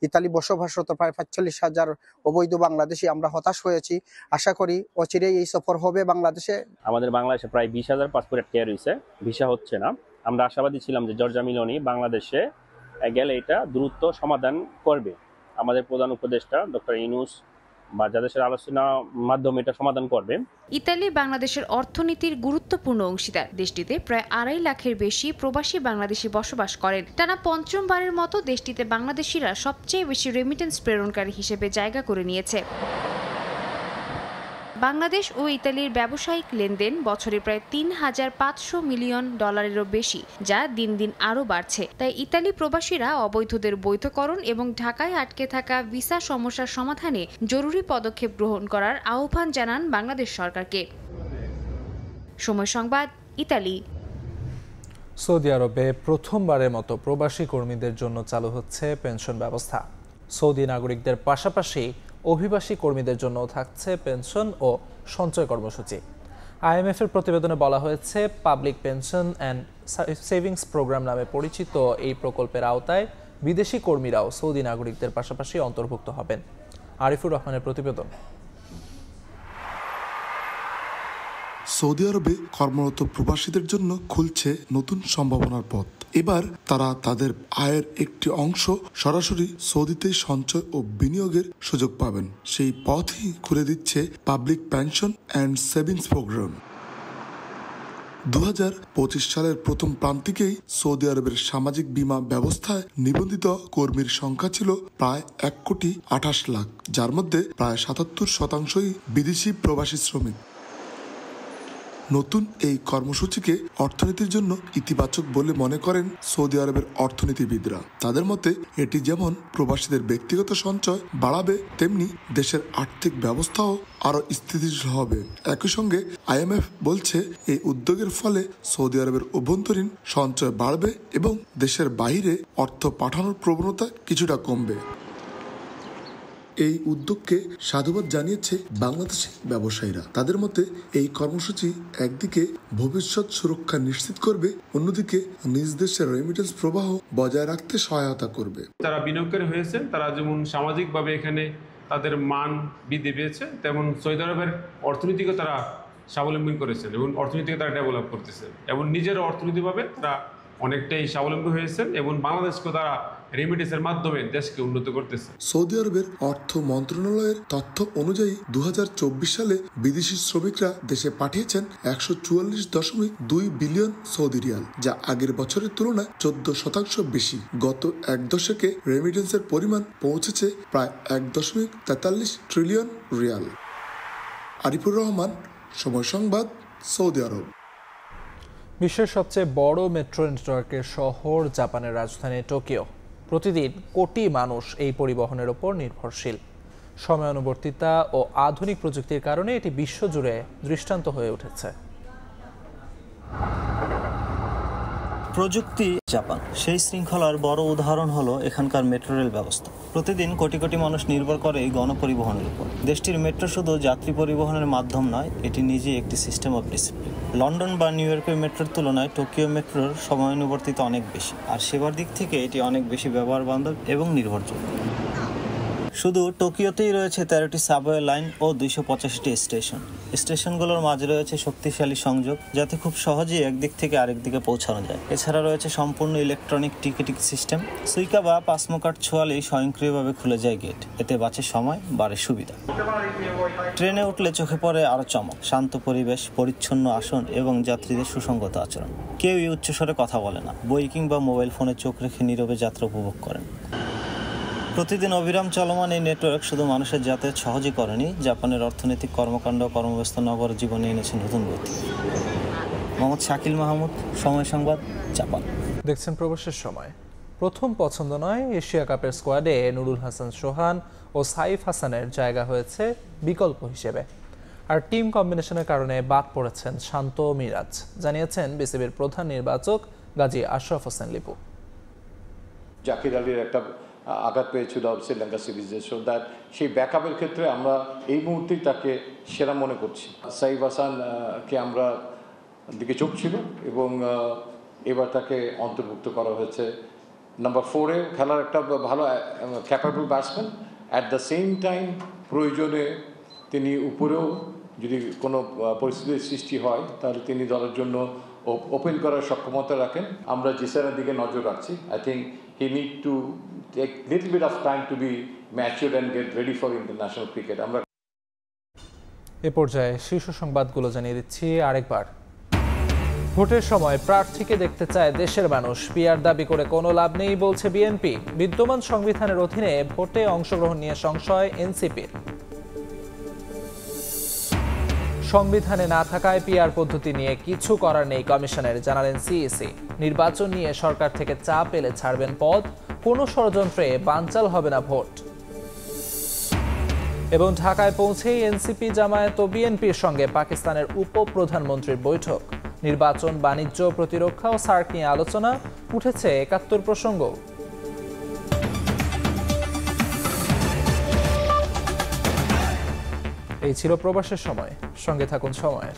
ইতালি বসবাসরত প্রায় 45,000 অবৈধ বাংলাদেশি আমরা হতাশ হয়েছি। আশা করি অচিরেই এই সফর হবে বাংলাদেশে। আমাদের বাংলাদেশে প্রায় 20,000 পাসপোর্ট আটকে রয়েছে, ভিসা হচ্ছে না। আমরা আশাবাদী ছিলাম যে জর্জিয়া মেলোনি বাংলাদেশে গেলে এটা দ্রুত সমাধান করবে। আমাদের প্রধান উপদেষ্টা ডক্টর ইউনুস বা যাদের আলোচনার মাধ্যমে এটা সমাধান করবে। ইতালি বাংলাদেশের অর্থনীতির গুরুত্বপূর্ণ অংশীদার। দেশটিতে প্রায় 2.5 লাখের বেশি প্রবাসী বাংলাদেশি বসবাস করেন। টানা পঞ্চমবারের মতো দেশটিতে বাংলাদেশিরা সবচেয়ে বেশি রেমিটেন্স প্রেরণকারী হিসেবে জায়গা করে নিয়েছে। বাংলাদেশ ও ইতালির ব্যবসায়িক লেনদেন বছরে প্রায় $3,500 মিলিয়ন বেশি, যা দিন দিন আরও বাড়ছে। তাই ইতালি প্রবাসীরা অবৈধদের বৈধকরণ এবং ঢাকায় আটকে থাকা ভিসা সমস্যার সমাধানে জরুরি পদক্ষেপ গ্রহণ করার আহ্বান জানান বাংলাদেশ সরকারকে। সময় সংবাদ, ইতালি। সৌদি আরবে প্রথমবারের মতো প্রবাসী কর্মীদের জন্য চালু হচ্ছে পেনশন ব্যবস্থা। সৌদি নাগরিকদের পাশাপাশি অভিবাসী কর্মীদের জন্য থাকছে পেনশন ও সঞ্চয় কর্মসূচি। আইএমএফ এর প্রতিবেদনে বলা হয়েছে, public pension and savings program নামে পরিচিত এই প্রকল্পের আওতায় বিদেশি কর্মীরাও সৌদি নাগরিকদের পাশাপাশি অন্তর্ভুক্ত হবেন। আরিফুর রহমানের প্রতিবেদন। সৌদি আরবে কর্মরত প্রবাসীদের জন্য খুলছে নতুন সম্ভাবনার পথ। এবার তারা তাদের আয়ের একটি অংশ সরাসরি সৌদিতে সঞ্চয় ও বিনিয়োগের সুযোগ পাবেন। সেই পথই খুলে দিচ্ছে public pension and savings program. 2025 সালের প্রথম প্রান্তিকেই সৌদি আরবের সামাজিক বীমা ব্যবস্থায় নিবন্ধিত কর্মীর সংখ্যা ছিল প্রায় 1,28 লাখ, যার মধ্যে প্রায় 77% বিদেশি প্রবাসী শ্রমিক। নতুন এই কর্মসূচিকে অর্থনীতির জন্য ইতিবাচক বলে মনে করেন সৌদি আরবের অর্থনীতিবিদরা। তাদের মতে এটি যেমন প্রবাসীদের ব্যক্তিগত সঞ্চয় বাড়াবে, তেমনি দেশের আর্থিক ব্যবস্থাও আরো স্থিতিশীল হবে। একই সঙ্গে আইএমএফ বলছে, এই উদ্যোগের ফলে সৌদি আরবের অভ্যন্তরীণ সঞ্চয় বাড়বে এবং দেশের বাইরে অর্থ পাঠানোর প্রবণতা কিছুটা কমবে। এই উদ্যোগকে সাধুবাদ জানিয়েছে বাংলাদেশি ব্যবসায়ীরা। তাদের মতে এই কর্মসূচি একদিকে ভবিষ্যৎ সুরক্ষা নিশ্চিত করবে, অন্যদিকে নিজ দেশের রেমিটেন্স প্রবাহ বজায় রাখতে সহায়তা করবে। তারা বিনিয়োগকারী হয়েছে, তারা যেমন সামাজিকভাবে এখানে তাদের মান বৃদ্ধি পেয়েছে, তেমন সৌদি আরবের অর্থনীতিকে তারা স্বাবলম্বী করেছেন এবং অর্থনীতিকে তারা ডেভেলপ করতেছে এবং নিজের অর্থনীতিভাবে তারা অনেকটাই স্বাবলম্বী হয়েছেন এবং বাংলাদেশকে তারা রেমিটেন্সের মাধ্যমে দেশকে উন্নত করতেছে। সৌদি আরবের অর্থ মন্ত্রণালয়ের তথ্য অনুযায়ী 2024 সালে বিদেশি শ্রমিকরা দেশে পাঠিয়েছেন 144.2 বিলিয়ন সৌদি রিয়াল, যা আগের বছরের তুলনায় 14% বেশি। গত এক দশকে রেমিটেন্সের পরিমাণ পৌঁছেছে প্রায় 1.43 ট্রিলিয়ন রিয়াল। আরিফুর রহমান, সময় সংবাদ, সৌদি আরব। বিশ্বের সবচেয়ে বড় মেট্রো নেটওয়ার্কের শহর জাপানের রাজধানী টোকিও। প্রতিদিন কোটি মানুষ এই পরিবহনের ওপর নির্ভরশীল। সময়ানুবর্তিতা ও আধুনিক প্রযুক্তির কারণে এটি বিশ্বজুড়ে দৃষ্টান্ত হয়ে উঠেছে। প্রযুক্তি জাপান সেই শৃঙ্খলার বড় উদাহরণ হলো এখানকার মেট্রো রেল ব্যবস্থা। প্রতিদিন কোটি কোটি মানুষ নির্ভর করে এই গণপরিবহনের উপর। দেশটির মেট্রো শুধু যাত্রী পরিবহনের মাধ্যম নয়, এটি নিজেই একটি সিস্টেম অফ ডিসিপ্লিন। লন্ডন বা নিউ ইয়র্কের মেট্রোর তুলনায় টোকিও মেট্রোর সময়ানুবর্তিতা অনেক বেশি, আর সেবার দিক থেকে এটি অনেক বেশি ব্যবহার বান্ধব এবং নির্ভরযোগ্য। শুধু টোকিওতেই রয়েছে 13টি সাবওয়ে লাইন ও 285টি স্টেশন। স্টেশনগুলোর মাঝে রয়েছে শক্তিশালী সংযোগ, যাতে খুব সহজেই একদিক থেকে আরেক দিকে পৌঁছানো যায়। এছাড়া রয়েছে সম্পূর্ণ ইলেকট্রনিক টিকিটিং সিস্টেম। সুইকা বা পাসমো কার্ড ছোঁয়ালেই স্বয়ংক্রিয়ভাবে খুলে যায় গেট। এতে বাঁচে সময়, বাড়ে সুবিধা। ট্রেনে উঠলে চোখে পড়ে আরও চমক, শান্ত পরিবেশ, পরিচ্ছন্ন আসন এবং যাত্রীদের সুসংগত আচরণ। কেউই উচ্চস্বরে কথা বলে না, বই কিংবা মোবাইল ফোনে চোখ রেখে নীরবে যাত্রা উপভোগ করেন। প্রতিদিন অবিরাম চলমান এই নেটওয়ার্ক শুধু মানুষের যাতায়াত সহজই করেনি, জাপানের অর্থনৈতিক কর্মকাণ্ড কর্মব্যস্ত নগর জীবনে এনেছে নতুন গতি। মোহাম্মদ শাকিল মাহমুদ, সময় সংবাদ, জাপান। দেখছেন প্রবাসের সময়। প্রথম পছন্দ নয় এশিয়া কাপের স্কোয়াডে নুরুল হাসান সোহান ও সাইফ হাসানের জায়গা হয়েছে বিকল্প হিসেবে। আর টিম কম্বিনেশনের কারণে বাদ পড়েছেন শান্ত ও মিরাজ, জানিয়েছেন বিসিবির প্রধান নির্বাচক গাজী আশরাফ হোসেন লিপু। জাকির আলীর একটা আঘাত পেয়েছিল শ্রীলঙ্কা সিরিজে, সো দ্যাট সেই ব্যাকআপের ক্ষেত্রে আমরা এই মুহূর্তেই তাকে সেরা মনে করছি। সাইফ হাসানকে আমরা দিকে চোখ ছিল এবং এবার তাকে অন্তর্ভুক্ত করা হয়েছে নাম্বার 4-এ। খেলার একটা ভালো capable batsman, at the same time প্রয়োজনে তিনি উপরেও যদি কোনো পরিস্থিতির সৃষ্টি হয় তাহলে তিনি দলের জন্য ওপেন করার সক্ষমতা রাখেন। আমরা জিসানের দিকে নজর রাখছি। I think he need to take little bit of time to be matured and get ready for international cricket. আমরা এ পর্যায়ে শীর্ষ সংবাদগুলো জানিয়ে দিচ্ছি আরেকবার। ভোটের সময় প্রার্থীকে দেখতে চায় দেশের মানুষ, পিআর দাবি করে কোনো লাভ নেই বলছে বিএনপি। বিদ্যমান সংবিধানের অধীনে ভোটে অংশগ্রহণ নিয়ে সংশয় এনসিপির। সংবিধানে না থাকায় পিআর পদ্ধতি নিয়ে কিছু করার নেই কমিশনের, জানালেন সিইসি। নির্বাচন নিয়ে সরকার থেকে চাপ এলে ছাড়বেন পদ, কোনো ষড়যন্ত্রে বানচাল হবে না ভোট। এবং ঢাকায় পৌঁছেই এনসিপি, জামায়াত ও বিএনপির সঙ্গে পাকিস্তানের উপপ্রধানমন্ত্রীর বৈঠক। নির্বাচন, বাণিজ্য, প্রতিরক্ষা ও সার্ক নিয়ে আলোচনা, উঠেছে ৭১ প্রসঙ্গ। এই ছিল প্রবাসের সময়। সঙ্গে থাকুন সময়ের।